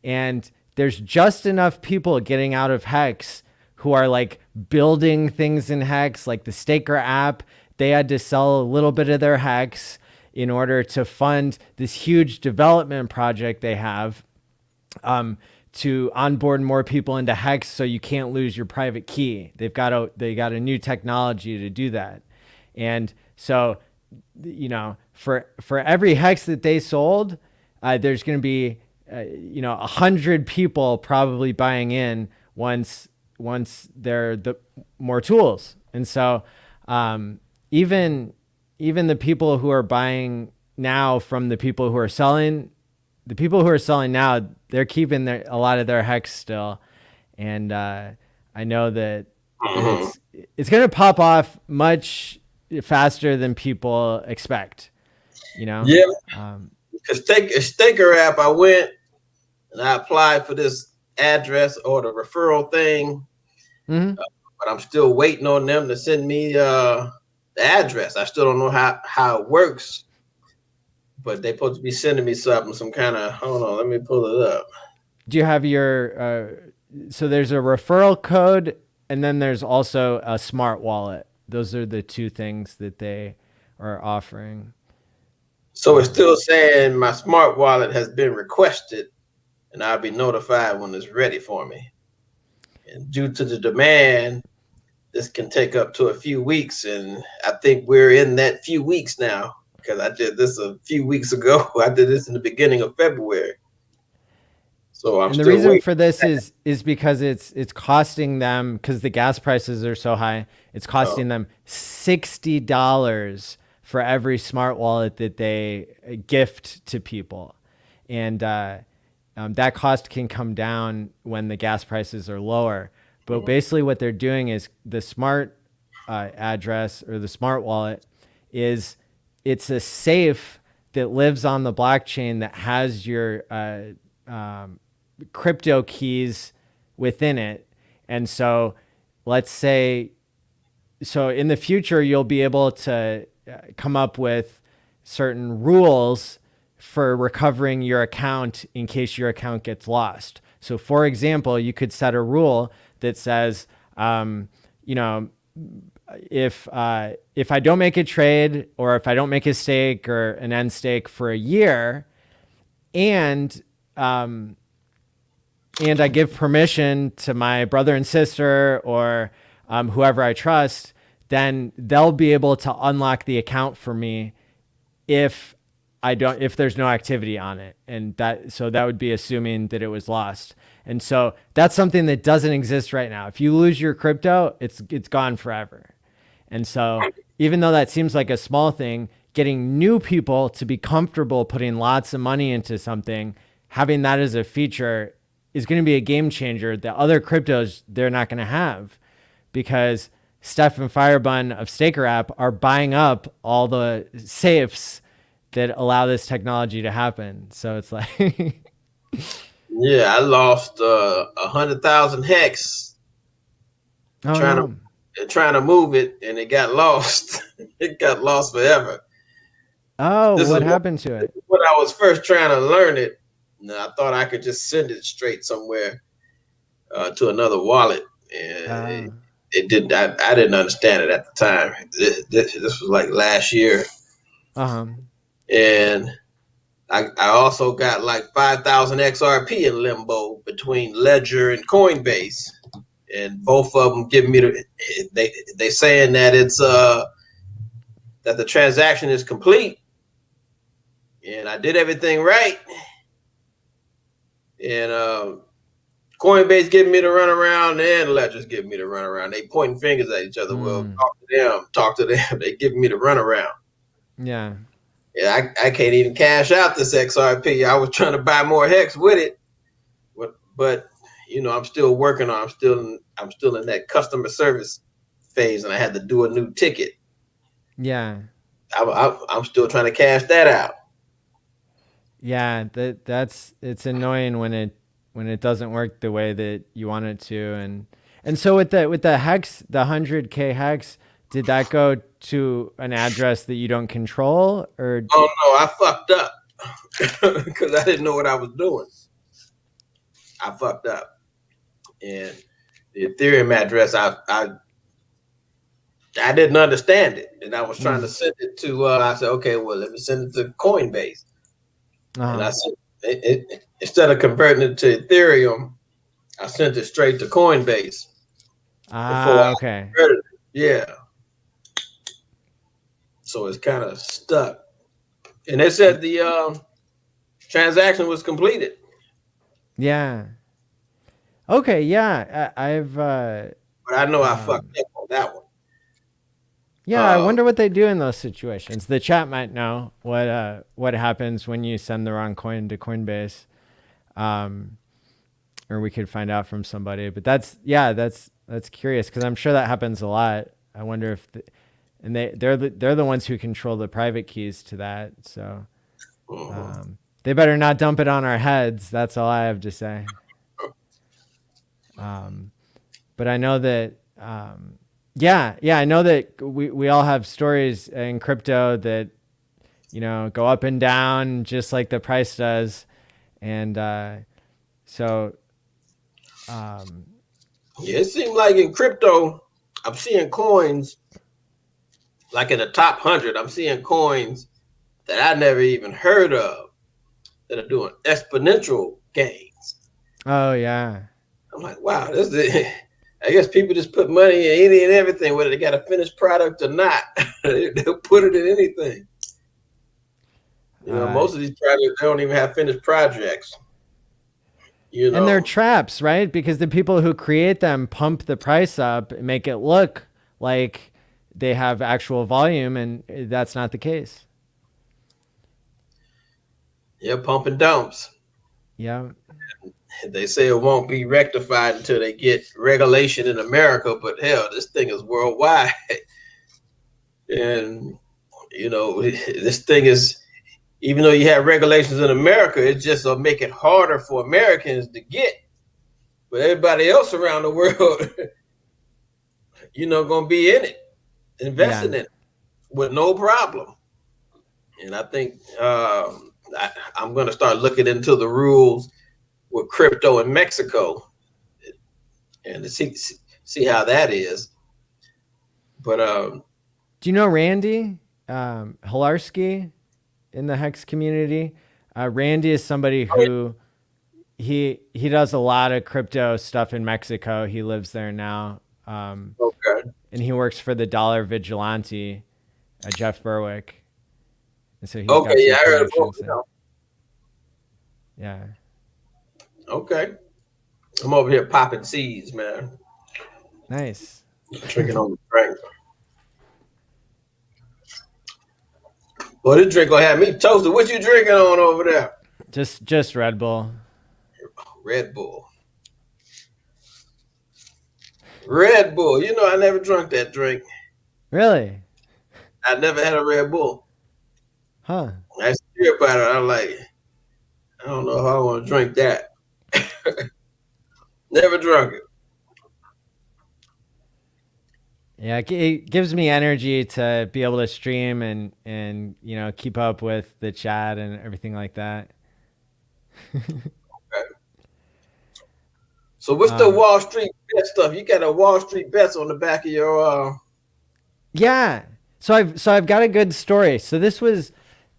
And there's just enough people getting out of HEX who are like building things in HEX, like the Staker app. They had to sell a little bit of their HEX in order to fund this huge development project they have, to onboard more people into HEX so you can't lose your private key. They got a new technology to do that. And so, for every HEX that they sold, there's going to be 100 people probably buying in once there are the more tools. And so even the people who are buying now from the people who are selling, now, they're keeping a lot of their HEX still. And I know that it's going to pop off much faster than people expect, Yeah. Because Staker app, I went and I applied for this address or the referral thing, but I'm still waiting on them to send me the address. I still don't know how it works, but they're supposed to be sending me some kind of, hold on, let me pull it up. Do you have your, so there's a referral code and then there's also a smart wallet. Those are the two things that they are offering. So it's still saying my smart wallet has been requested and I'll be notified when it's ready for me. And due to the demand, this can take up to a few weeks. And I think we're in that few weeks now, because I did this a few weeks ago. I did this in the beginning of February. So and the reason for this is because it's costing them, because the gas prices are so high, it's costing them $60 for every smart wallet that they gift to people. And that cost can come down when the gas prices are lower. But basically what they're doing is the smart address or the smart wallet it's a safe that lives on the blockchain that has your crypto keys within it. And so let's say, in the future, you'll be able to come up with certain rules for recovering your account in case your account gets lost. So for example, you could set a rule that says, if I don't make a trade or if I don't make a stake or an end stake for a year, and I give permission to my brother and sister or whoever I trust, then they'll be able to unlock the account for me if there's no activity on it. And that would be assuming that it was lost. And so that's something that doesn't exist right now. If you lose your crypto, it's gone forever. And so even though that seems like a small thing, getting new people to be comfortable putting lots of money into something, having that as a feature is going to be a game changer that other cryptos they're not going to have, because Steph and Firebun of Staker app are buying up all the safes that allow this technology to happen. So it's like, yeah, I lost 100,000 HEX trying to move it, and it got lost. It got lost forever. Oh, what happened to it? When I was first trying to learn it, I thought I could just send it straight somewhere to another wallet, and it didn't. I didn't understand it at the time. This was like last year, and I also got like 5,000 XRP in limbo between Ledger and Coinbase, and both of them give me they saying that it's that the transaction is complete, and I did everything right. And Coinbase giving me the runaround and Ledger's giving me the runaround. They pointing fingers at each other. Well, talk to them. They giving me the runaround. Yeah. Yeah, I can't even cash out this XRP. I was trying to buy more hex with it, but I'm still working on. I'm still in that customer service phase, and I had to do a new ticket. Yeah. I'm still trying to cash that out. Yeah, it's annoying when it doesn't work the way that you want it to, and so with the hex, the 100K hex, did that go to an address that you don't control, or? Oh no, I fucked up because I didn't know what I was doing. I fucked up, and the Ethereum address, I didn't understand it, and I was trying to Mm. send it to. I said, okay, well, let me send it to Coinbase, and I Uh-huh. said, instead of converting it to Ethereum, I sent it straight to Coinbase before Ah, I okay. converted it. Yeah, so it's kind of stuck. And they said the transaction was completed. Yeah. Okay, yeah. I've But I know I um fucked up on that one. yeah, I Uh, wonder what they do in those situations. The chat might know what happens when you send the wrong coin to Coinbase. Um or we could find out from somebody. But that's curious because I'm sure that happens a lot. I wonder if and they're the ones who control the private keys to that. So mhm. they better not dump it on our heads. That's all I have to say. But I know that yeah, I know that we all have stories in crypto that go up and down just like the price does, and so Yeah, it seems like in crypto, I'm seeing coins like in the top 100. I'm seeing coins that I never even heard of that are doing exponential gains. oh yeah. I'm like, wow, this is. I guess people just put money in any and everything, whether they got a finished product or not. They'll put it in anything. Uh, Most of these projects they don't even have finished projects. You and they're know, traps, right? Because the people who create them pump the price up, make it look like they have actual volume, and that's not the case. yeah, pump and dumps. Yeah. They say it won't be rectified until they get regulation in America, but hell, this thing is worldwide. And this thing is, even though you have regulations in America, it just will make it harder for Americans to get. But everybody else around the world, gonna be in it, investing Yeah. in it with no problem. And I think I'm gonna start looking into the rules with crypto in Mexico and to see how that is. But Do you know Randy Hilarski in the Hex community? Randy is somebody who he does a lot of crypto stuff in Mexico. He lives there now, okay, and he works for the Dollar Vigilante, Jeff Berwick, and so he's okay, got yeah, some I heard of connections there. Yeah, Okay, I'm over here popping seeds, man. nice. Drinking on the drink. Well, this drink gonna have me toasted. What you drinking on over there? Just Red Bull. Red Bull. Red Bull. I never drunk that drink. Really? I never had a Red Bull. Huh? I hear about it. I'm like, I don't know if I want to drink that. Never drunk it. Yeah, it gives me energy to be able to stream and keep up with the chat and everything like that. Okay. So what's the Um, Wall Street bet stuff? You got a Wall Street bets on the back of your yeah. So I've got a good story. So this was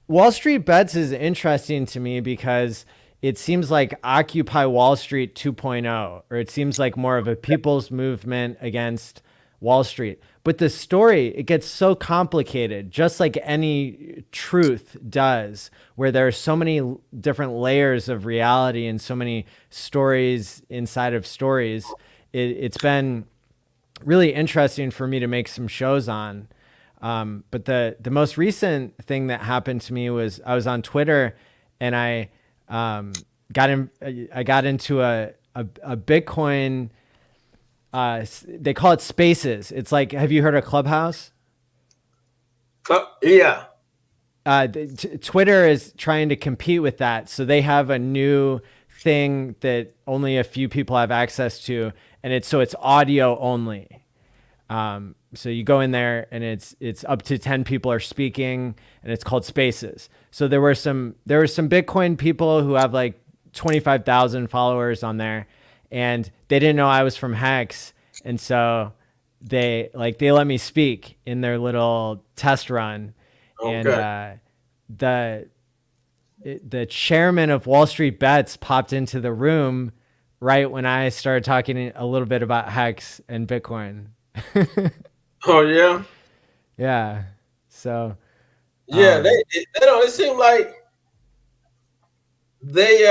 Wall Street Bets is interesting to me because it seems like Occupy Wall Street 2.0, or it seems like more of a people's movement against Wall Street. But the story, it gets so complicated, just like any truth does, where there are so many different layers of reality and so many stories inside of stories. It's been really interesting for me to make some shows on. But the most recent thing that happened to me was I was on Twitter, and I got into a Bitcoin. They call it Spaces. It's like, have you heard of Clubhouse? Yeah. Twitter is trying to compete with that, so they have a new thing that only a few people have access to, and it's audio only. So you go in there, and it's up to 10 people are speaking, and it's called Spaces. So there were some Bitcoin people who have like 25,000 followers on there, and they didn't know I was from Hex, and so they let me speak in their little test run, and Okay. the chairman of Wall Street Bets popped into the room right when I started talking a little bit about Hex and Bitcoin. Oh yeah. Yeah. So, Yeah. They don't. It seemed like they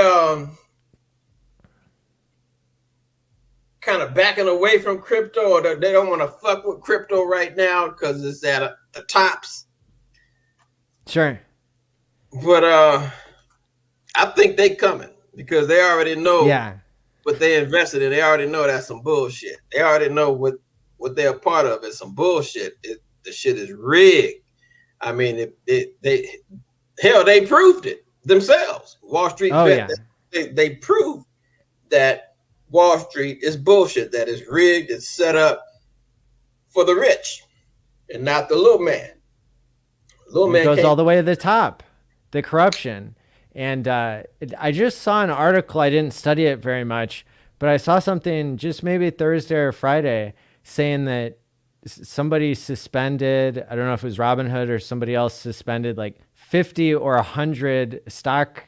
kind of backing away from crypto, or they don't want to fuck with crypto right now because it's at the tops. sure. But I think they coming because they already know Yeah. what they invested in. They already know that's some bullshit. They already know what they're a part of is some bullshit. The shit is rigged. I mean, they proved it themselves. Wall Street Oh, bet. yeah. They proved that Wall Street is bullshit. That is rigged. It's set up for the rich and not the little man. Little And it man goes can't. all the way to the top, the corruption. And I just saw an article. I didn't study it very much, but I saw something just maybe Thursday or Friday saying that somebody suspended, I don't know if it was Robinhood or somebody else suspended like 50 or 100 stock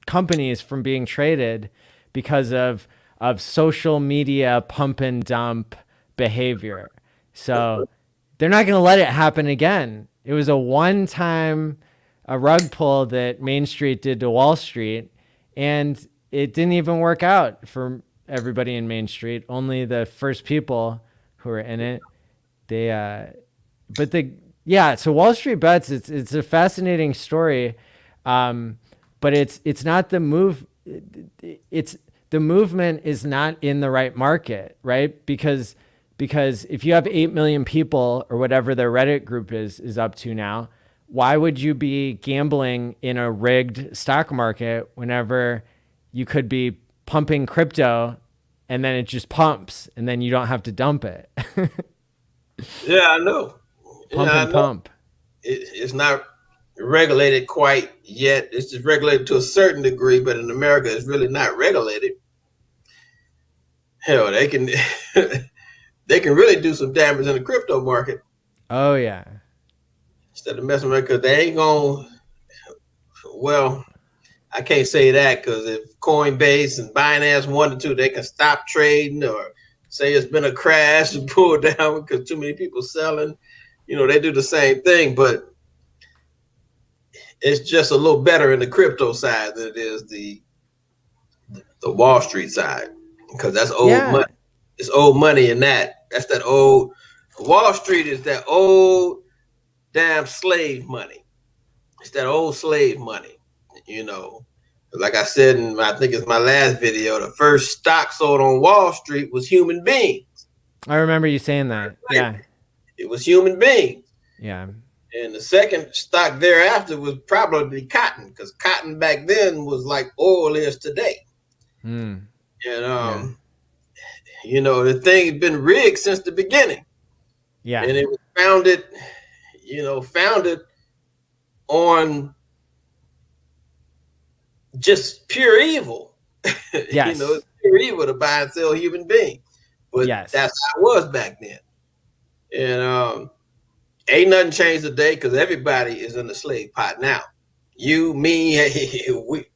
companies from being traded because of social media pump and dump behavior. So they're not going to let it happen again. It was a one-time a rug pull that Main Street did to Wall Street, and it didn't even work out for everybody in Main Street. Only the first people who were in it. They but the yeah, so Wall Street Bets, it's a fascinating story. But it's not the move. It's the movement is not in the right market, right? Because if you have 8 million people or whatever their Reddit group is up to now, why would you be gambling in a rigged stock market whenever you could be pumping crypto and then it just pumps and then you don't have to dump it? Yeah, I know. Pump Yeah, I and know. pump. It's not regulated quite yet. It's just regulated to a certain degree, but in America, it's really not regulated. Hell, they can they can really do some damage in the crypto market Oh yeah. instead of messing with it because they ain't gonna. Well, I can't say that because if Coinbase and Binance wanted to, they can stop trading or say it's been a crash and pull down because too many people selling. They do the same thing, but it's just a little better in the crypto side than it is the Wall Street side because that's old money. Yeah. It's old money in that. That's that old Wall Street is that old damn slave money. It's that old slave money. You know, like I said in I think it's my last video, the first stock sold on Wall Street was human beings. I remember you saying that. Yeah. It was human beings. Yeah. And the second stock thereafter was probably cotton, because cotton back then was like oil is today. Mm. And Yeah. the thing had been rigged since the beginning. Yeah. And it was founded on just pure evil. Yes. It's pure evil to buy and sell human beings. But Yes. that's how it was back then. And ain't nothing changed today because everybody is in the slave pot now. You, me,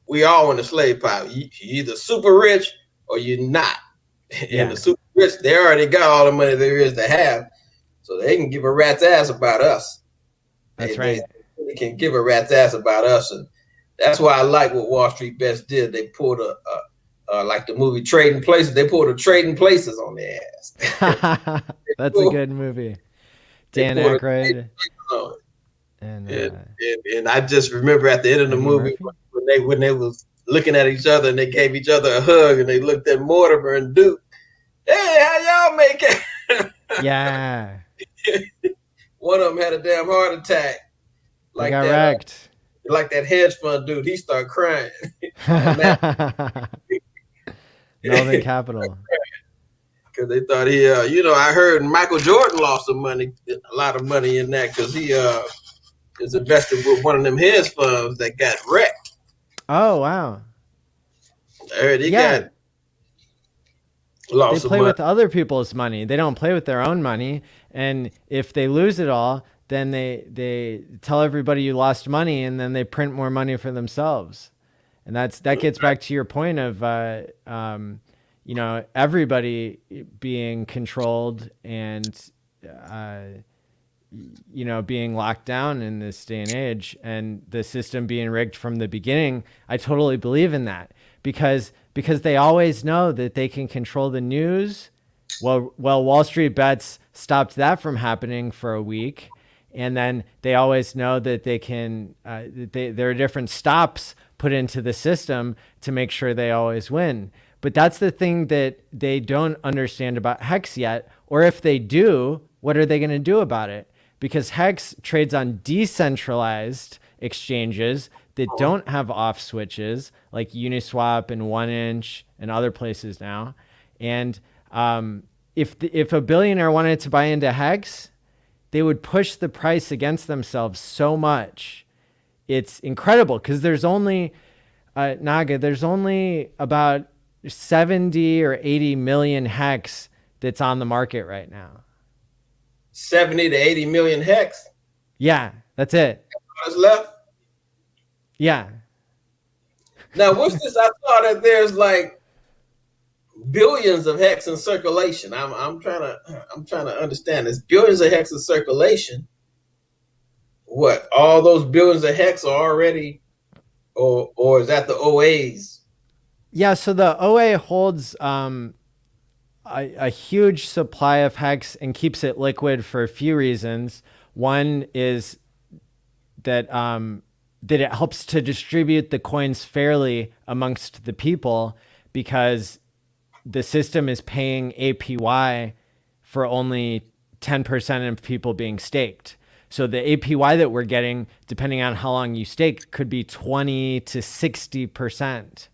we all in the slave pot. You either super rich or you're not. And Yeah. the super rich, they already got all the money there is to have, so they can give a rat's ass about us. That's They right. can give a rat's ass about us, and that's why I like what Wall Street Bets did. They pulled like the movie Trading Places. They pulled a Trading Places on their ass. That's a good movie. They Dan poured Aykroyd a and and I just remember at the end of the Eddie movie Murphy. when they was looking at each other and they gave each other a hug and they looked at Mortimer and Duke. Hey, how y'all make it? Yeah, One of them had a damn heart attack, they like got that, wrecked. like that hedge fund dude. He started crying. Melvin Capital. Because they thought he, I heard Michael Jordan lost some money, a lot of money in that because he is invested with one of them hedge funds that got wrecked. Oh wow. I heard he Yeah, got they lost some play money. with other people's money. They don't play with their own money. And if they lose it all, then they tell everybody you lost money, and then they print more money for themselves. And that gets back to your point of everybody being controlled and uh, being locked down in this day and age, and the system being rigged from the beginning. I totally believe in that because they always know that they can control the news. Well, Wall Street Bets stopped that from happening for a week, and then they always know that they can. There are different stops put into the system to make sure they always win. But that's the thing that they don't understand about Hex yet. Or if they do, what are they going to do about it? Because Hex trades on decentralized exchanges that don't have off switches like Uniswap and 1inch and other places now. And if a billionaire wanted to buy into Hex, they would push the price against themselves so much. It's incredible because there's only Naga. There's only about 70 or 80 million Hex that's on the market right now. 70 to 80 million hex. Yeah, that's it. What's left? Yeah. Now, what's this? I saw that there's like billions of hex in circulation. I'm trying to understand this. Billions of hex in circulation. What? All those billions of hex are already, or is that the OAs? Yeah. So the OA holds a huge supply of Hex and keeps it liquid for a few reasons. One is that that it helps to distribute the coins fairly amongst the people because the system is paying APY for only 10% of people being staked. So the APY that we're getting, depending on how long you stake, could be 20 to 60%.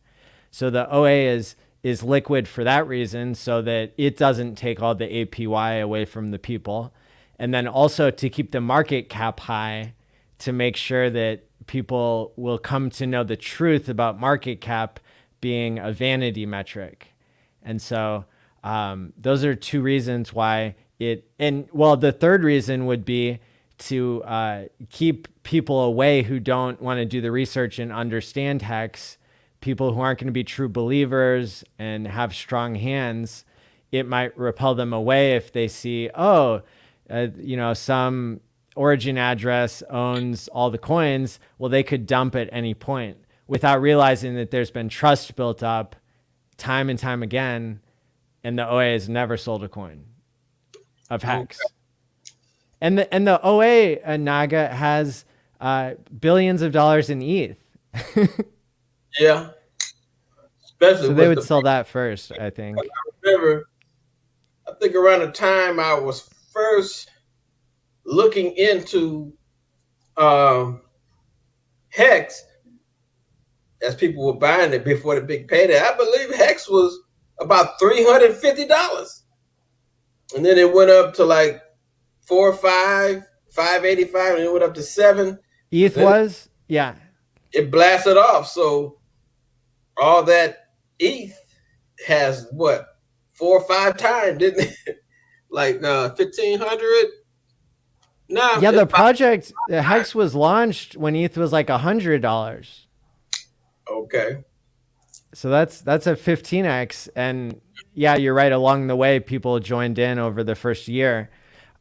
So the OA is liquid for that reason, so that it doesn't take all the APY away from the people. And then also to keep the market cap high to make sure that people will come to know the truth about market cap being a vanity metric. And so those are two reasons why the third reason would be to keep people away who don't want to do the research and understand Hex, people who aren't going to be true believers and have strong hands. It might repel them away if they see, some origin address owns all the coins. Well, they could dump at any point without realizing that there's been trust built up time and time again, and the OA has never sold a coin of Hex. And the OA Naga has billions of dollars in ETH. Yeah, especially so they would sell that first, I think. I think around the time I was first looking into Hex, as people were buying it before the big payday, I believe Hex was about $350, and then it went up to like 4 or 5, 585, and it went up to 7. ETH was, yeah. It blasted off. So all that ETH has what 4 or 5 times, didn't it? Like 1,500. No. Yeah, the project Hex was launched when ETH was like $100. Okay. So that's a 15x, and yeah, you're right. Along the way, people joined in over the first year.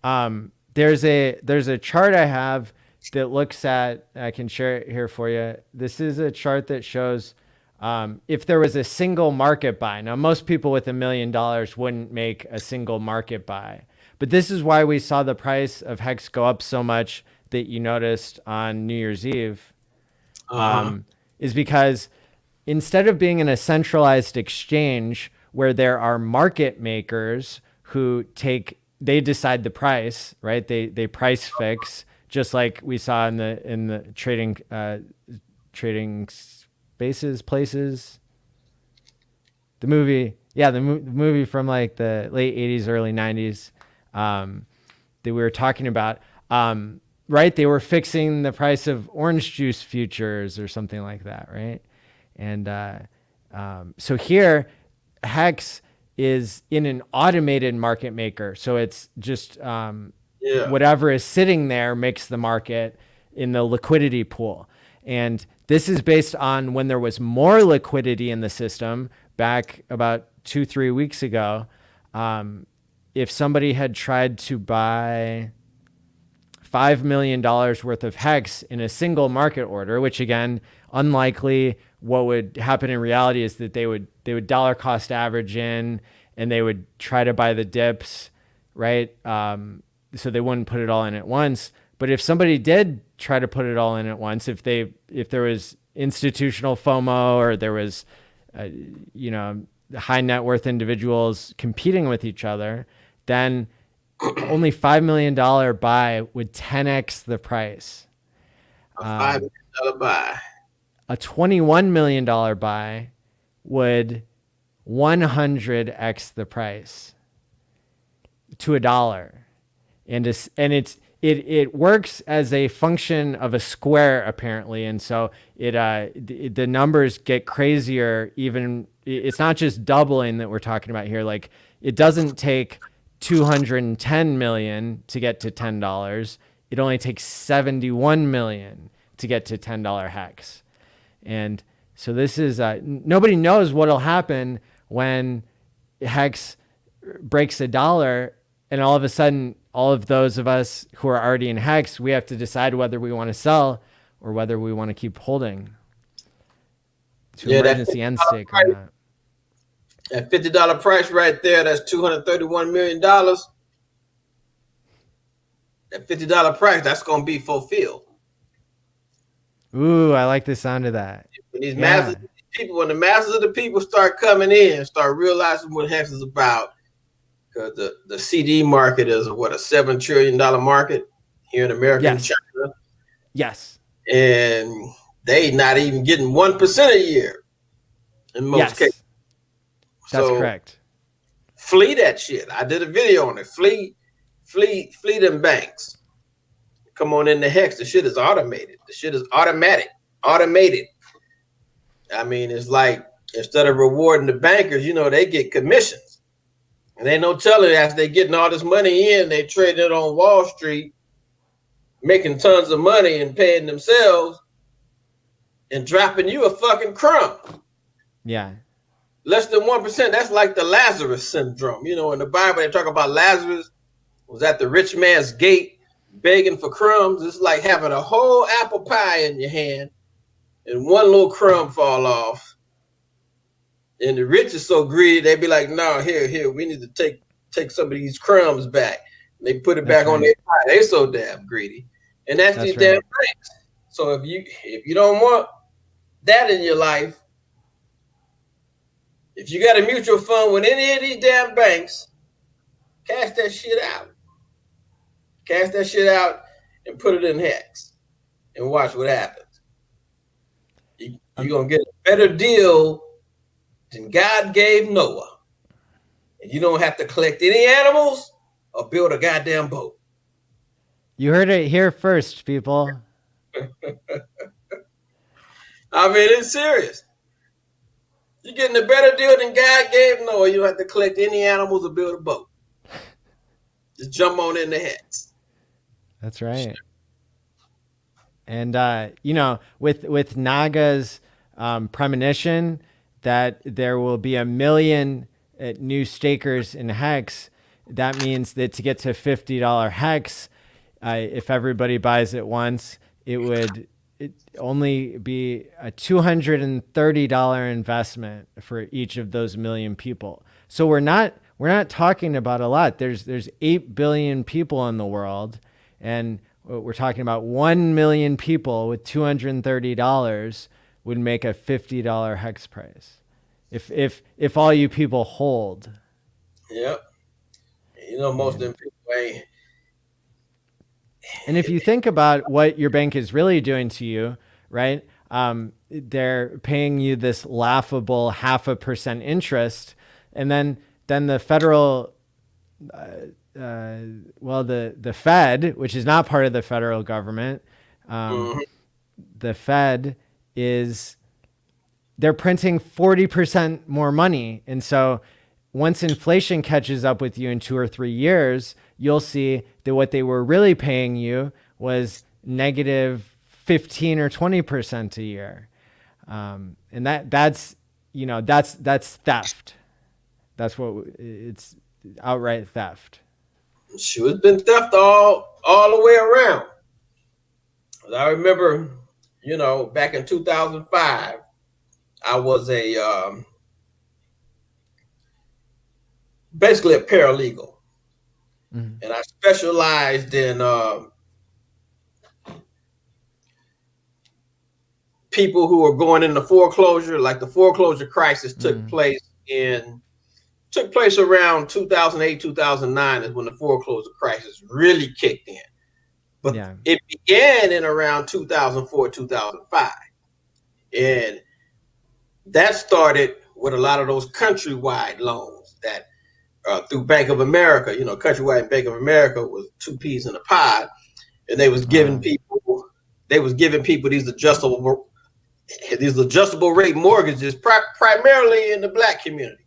There's a chart I have that looks at. I can share it here for you. This is a chart that shows if there was a single market buy. Now, most people with $1 million wouldn't make a single market buy, but this is why we saw the price of HEX go up so much that you noticed on New Year's Eve, is because instead of being in a centralized exchange where there are market makers who they decide the price, right? They price fix, just like we saw in the trading spaces places. The movie, yeah, the movie from like the late 80s, early 90s, that we were talking about. Right? They were fixing the price of orange juice futures or something like that, right? And so here, HEX is in an automated market maker. So it's just whatever is sitting there makes the market in the liquidity pool. And this is based on when there was more liquidity in the system back about 2-3 weeks ago. If somebody had tried to buy $5 million worth of HEX in a single market order, which again, unlikely. What would happen in reality is that they would dollar cost average in, and they would try to buy the dips, right? So they wouldn't put it all in at once. But if somebody did try to put it all in at once, if there was institutional FOMO, or there was, high net worth individuals competing with each other, then only $5 million buy would 10x the price. A $5 million buy. A $21 million buy would 100x the price to $1. And it works as a function of a square, apparently. And so the numbers get crazier. Even it's not just doubling that we're talking about here. Like, it doesn't take 210 million to get to $10. It only takes 71 million to get to $10 HEX. And so this is nobody knows what'll happen when HEX breaks $1, and all of a sudden, all of those of us who are already in HEX, we have to decide whether we want to sell or whether we want to keep holding. To emergency end stake on that. That $50 price right there, that's $231 million. That $50 price, that's going to be fulfilled. Ooh, I like the sound of that. When these masses of people, when the masses of the people start coming in, start realizing what HEX is about, because the CD market is a $7 trillion market here in America and China. Yes. And they not even getting 1% a year in most cases. That's correct. Flee that shit. I did a video on it. Flee them banks. Come on in the HEX. The shit is automated. The shit is automated. I mean, it's like, instead of rewarding the bankers, they get commissions. And they no telling, as they getting all this money in, they trading it on Wall Street, making tons of money and paying themselves, and dropping you a fucking crumb. Yeah. Less than 1%. That's like the Lazarus syndrome. In the Bible, they talk about Lazarus was at the rich man's gate begging for crumbs. It's like having a whole apple pie in your hand and one little crumb fall off. And the rich is so greedy, they be like, no, here, we need to take some of these crumbs back. And they put it back on their pie. They so damn greedy. And that's these damn banks. So if you don't want that in your life, if you got a mutual fund with any of these damn banks, cash that shit out. Cash that shit out and put it in HEX and watch what happens. You're going to get a better deal than God gave Noah. And you don't have to collect any animals or build a goddamn boat. You heard it here first, people. I mean, it's serious. You're getting a better deal than God gave Noah. You don't have to collect any animals or build a boat. Just jump on in the HEX. That's right. And, with Naga's premonition that there will be 1 million new stakers in HEX, that means that to get to $50 HEX, if everybody buys it once, it would it only be a $230 investment for each of those million people. So we're not talking about a lot. There's 8 billion people in the world, and we're talking about 1 million people with $230 would make a $50 hex price. If all you people hold. Yep. Most of them people ain't. And if you think about what your bank is really doing to you, right? They're paying you this laughable 0.5% interest, and then the federal, the Fed, which is not part of the federal government, the Fed they're printing 40% more money, and so once inflation catches up with you in 2 or 3 years, you'll see that what they were really paying you was negative 15 or 20% a year. And that's theft. That's what it's outright theft. Sure, it's been theft all the way around. I remember, back in 2005, I was basically a paralegal. And I specialized in people who were going into foreclosure. Like the foreclosure crisis took place around 2008, 2009 is when the foreclosure crisis really kicked in. But it began in around 2004, 2005. And that started with a lot of those countrywide loans that through Bank of America. Countrywide and Bank of America was two peas in a pod, and they was giving people these adjustable rate mortgages, primarily in the Black community.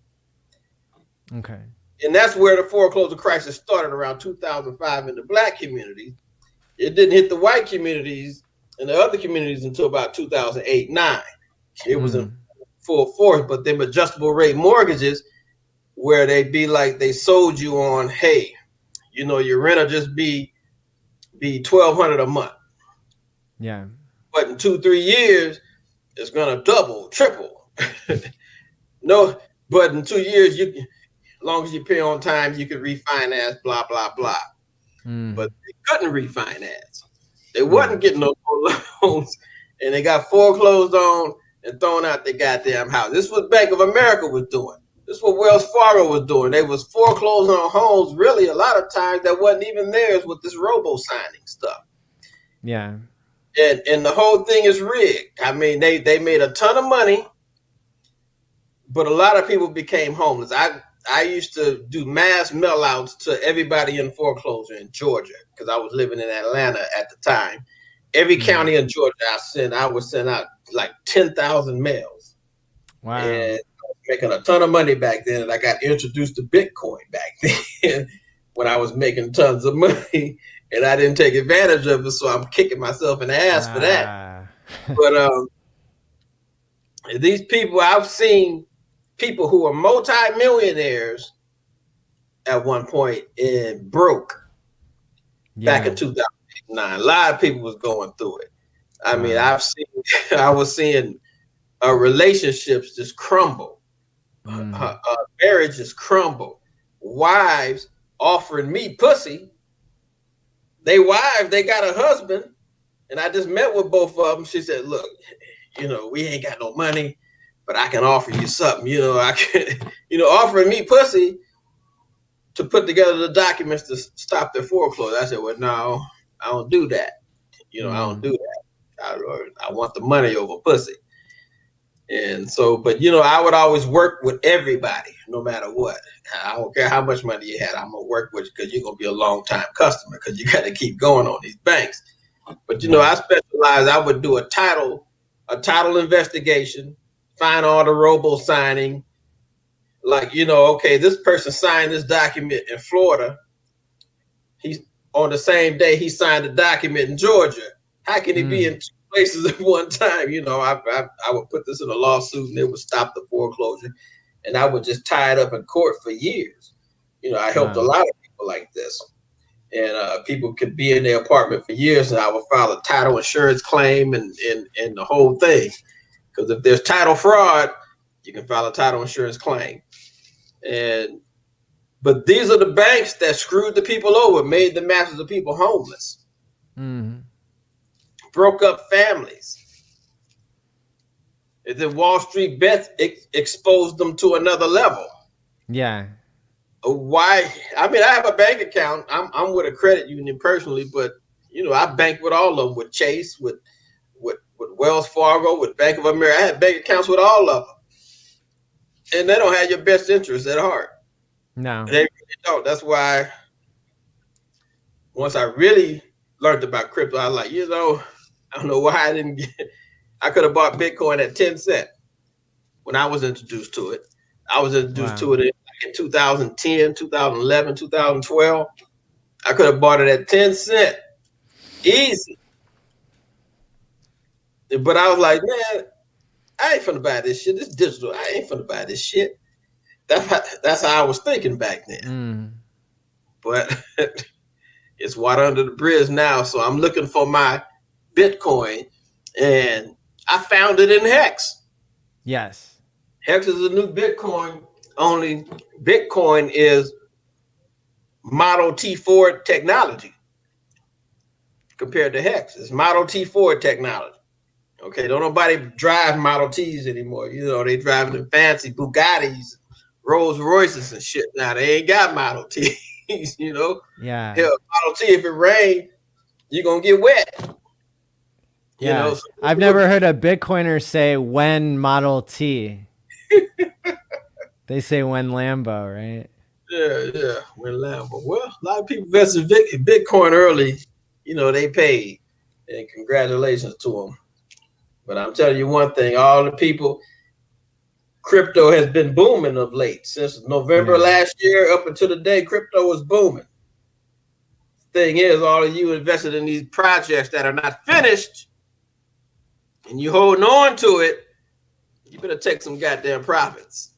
Okay. And that's where the foreclosure crisis started around 2005 in the Black community. It didn't hit the white communities and the other communities until about 2008-9. It was in full force, but them adjustable rate mortgages, where they be like they sold you on, hey, your rent will just be $1,200 a month. Yeah. But in 2-3 years, it's gonna double, triple. No, but in 2 years, as long as you pay on time, you could refinance, blah, blah, blah. But they couldn't refinance. They wasn't getting no loans, and they got foreclosed on and thrown out their goddamn house. This is what Bank of America was doing. This is what Wells Fargo was doing. They was foreclosing on homes, really, a lot of times that wasn't even theirs with this robo-signing stuff. Yeah. And the whole thing is rigged. I mean, they made a ton of money, but a lot of people became homeless. I used to do mass mail-outs to everybody in foreclosure in Georgia because I was living in Atlanta at the time. Every county in Georgia I would send out like 10,000 mails. Wow. And I was making a ton of money back then, and I got introduced to Bitcoin back then when I was making tons of money, and I didn't take advantage of it, so I'm kicking myself in the ass for that. But these people, I've seen people who are multi-millionaires at one point and broke back in 2009. A lot of people was going through it. I mean, I was seeing relationships just crumble, marriages crumble, wives offering me pussy. They got a husband, and I just met with both of them. She said, look, we ain't got no money, but I can offer you something. I can, offering me pussy to put together the documents to stop their foreclosure. I said, well, no, I don't do that. I don't do that. I want the money over pussy. And so, but I would always work with everybody, no matter what. I don't care how much money you had. I'm gonna work with you because you're gonna be a long time customer because you got to keep going on these banks. But I specialize. I would do a title investigation, find all the robo signing. Like okay, this person signed this document in Florida. He's on the same day he signed a document in Georgia. How can he be in two places at one time? I would put this in a lawsuit and it would stop the foreclosure, and I would just tie it up in court for years. I helped a lot of people like this. and people could be in their apartment for years, and I would file a title insurance claim and the whole thing. Because if there's title fraud, you can file a title insurance claim. But these are the banks that screwed the people over, made the masses of people homeless, broke up families. And then Wall Street bets exposed them to another level. Yeah. Why? I mean, I have a bank account. I'm with a credit union personally, but I bank with all of them, with Chase, with Wells Fargo, with Bank of America. I have bank accounts with all of them, and they don't have your best interest at heart. No, they really don't. That's why once I really learned about crypto, I was like, I don't know why I didn't get. I could have bought Bitcoin at 10 cents when I was introduced to it. I was introduced to it in 2010, 2011, 2012. I could have bought it at 10 cents. Easy. But I was like, man, I ain't finna buy this shit. This digital. I ain't finna buy this shit. That's how I was thinking back then. But it's water under the bridge now. So I'm looking for my Bitcoin, and I found it in HEX. Yes. HEX is a new Bitcoin. Only Bitcoin is Model T4 technology compared to HEX. It's Model T4 technology. Okay, don't nobody drive Model Ts anymore. They driving the fancy Bugattis, Rolls Royces and shit. Now they ain't got Model Ts. Yeah. Hell, Model T, if it rain, you're gonna get wet. Yeah. So I've never heard a Bitcoiner say when Model T. They say when Lambo, right? Yeah, when Lambo. Well, a lot of people invested in Bitcoin early. They paid, and congratulations to them. But I'm telling you one thing: all the people, crypto has been booming of late. Since November last year up until today, crypto was booming. Thing is, all of you invested in these projects that are not finished, and you holding on to it, you better take some goddamn profits.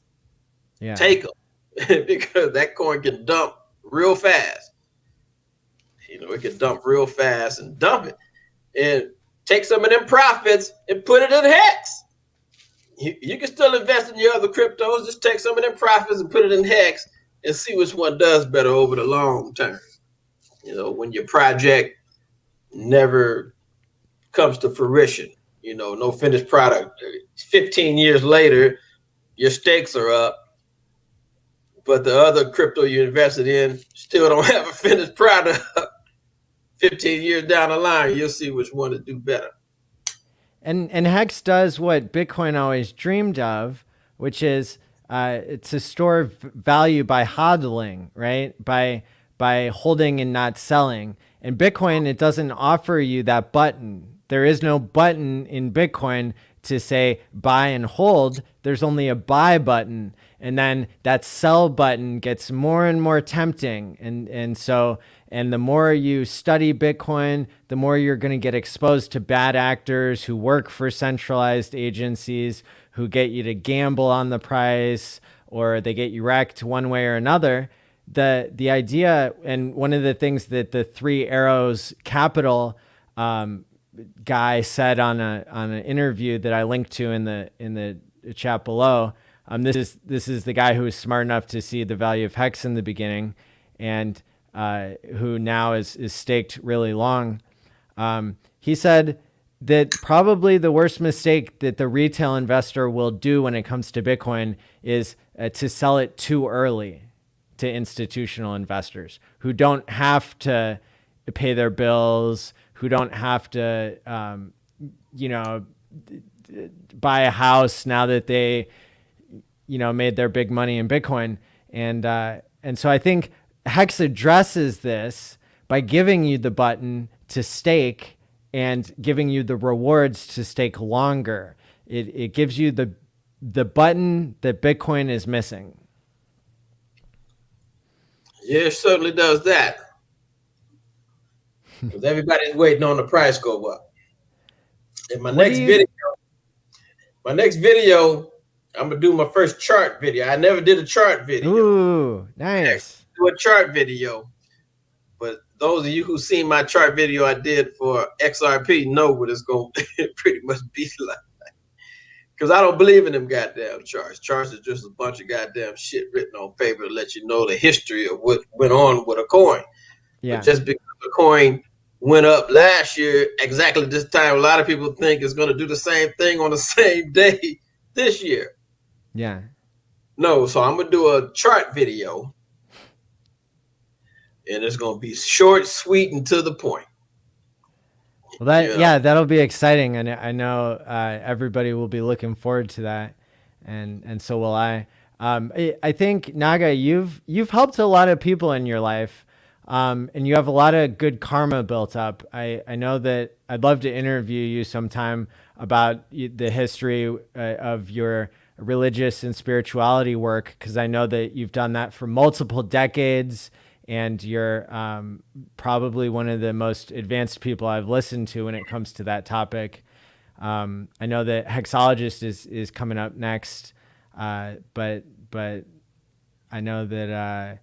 Yeah. Take them, because that coin can dump real fast. It can dump real fast and dump it, and take some of them profits and put it in HEX. You can still invest in your other cryptos. Just take some of them profits and put it in HEX and see which one does better over the long term. When your project never comes to fruition, no finished product. 15 years later, your stakes are up, but the other crypto you invested in still don't have a finished product. 15 years down the line, you'll see which one to do better. And HEX does what Bitcoin always dreamed of, which is to store value by hodling, right? By holding and not selling. In Bitcoin, it doesn't offer you that button. There is no button in Bitcoin to say buy and hold. There's only a buy button. And then that sell button gets more and more tempting. And the more you study Bitcoin, the more you're going to get exposed to bad actors who work for centralized agencies, who get you to gamble on the price, or they get you wrecked one way or another. The idea, and one of the things that the Three Arrows Capital guy said on an interview that I linked to in the chat below. This is the guy who was smart enough to see the value of HEX in the beginning, and who now is staked really long. He said that probably the worst mistake that the retail investor will do when it comes to Bitcoin is to sell it too early to institutional investors who don't have to pay their bills, who don't have to, buy a house now that they, made their big money in Bitcoin. And so I think HEX addresses this by giving you the button to stake and giving you the rewards to stake longer. It gives you the button that Bitcoin is missing. Yeah, it certainly does that. Because everybody's waiting on the price go up. In my next video, I'm gonna do my first chart video. I never did a chart video. Ooh, nice. Do a chart video, but those of you who seen my chart video I did for XRP know what it's going to pretty much be like. Because I don't believe in them goddamn charts. Charts are just a bunch of goddamn shit written on paper to let you know the history of what went on with a coin. Yeah. But just because a coin went up last year, exactly this time, a lot of people think it's going to do the same thing on the same day this year. Yeah. No, so I'm going to do a chart video. And it's going to be short, sweet, and to the point. Well, that'll be exciting, and I know everybody will be looking forward to that, and so will I. I think Naga, you've helped a lot of people in your life, and you have a lot of good karma built up. I know that I'd love to interview you sometime about the history of your religious and spirituality work, because I know that you've done that for multiple decades. And you're probably one of the most advanced people I've listened to when it comes to that topic. I know that Hexologist is coming up next, but I know that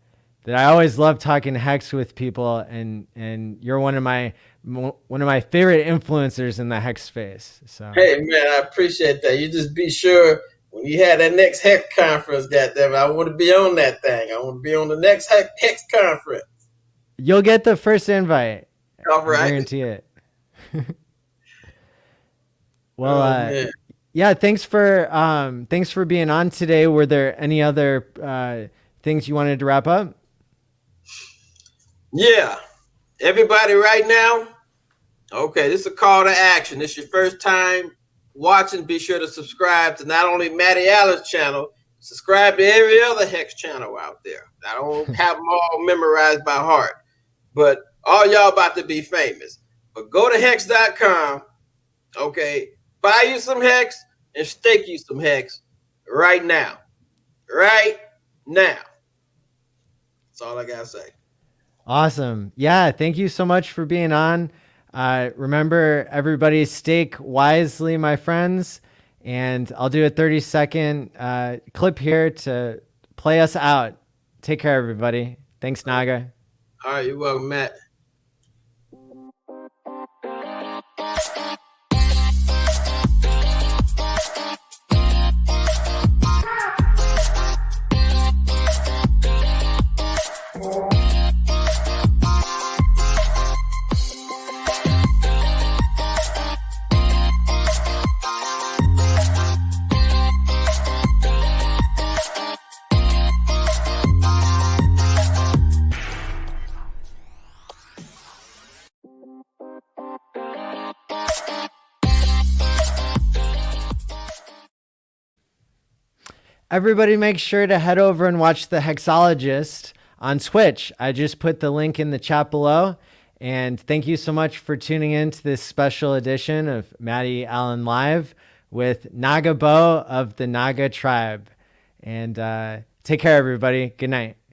I always love talking Hex with people, and you're one of my favorite influencers in the Hex space. So hey man, I appreciate that. You just be sure. When you have that next HEX conference, goddamn, I want to be on that thing. I want to be on the next HEX conference. You'll get the first invite. All right. I guarantee it. Well, yeah, thanks for being on today. Were there any other things you wanted to wrap up? Yeah. Everybody right now, okay, this is a call to action. This is your first time watching. Be sure to subscribe to not only Matty ALLin's channel, subscribe to every other HEX channel out there. I don't have them all memorized by heart, but all y'all about to be famous. But go to hex.com, okay, buy you some HEX and stake you some HEX right now. Right now. That's all I gotta say. Awesome. Yeah, thank you so much for being on. Remember, everybody stake wisely, my friends. And I'll do a 30-second clip here to play us out. Take care, everybody. Thanks, Naga. All right, you're welcome, Matt. Everybody make sure to head over and watch the Hexologist on Twitch. I just put the link in the chat below. And thank you so much for tuning in to this special edition of Matty ALLin Live with Naga Beau of the Naga Tribe. And take care, everybody. Good night.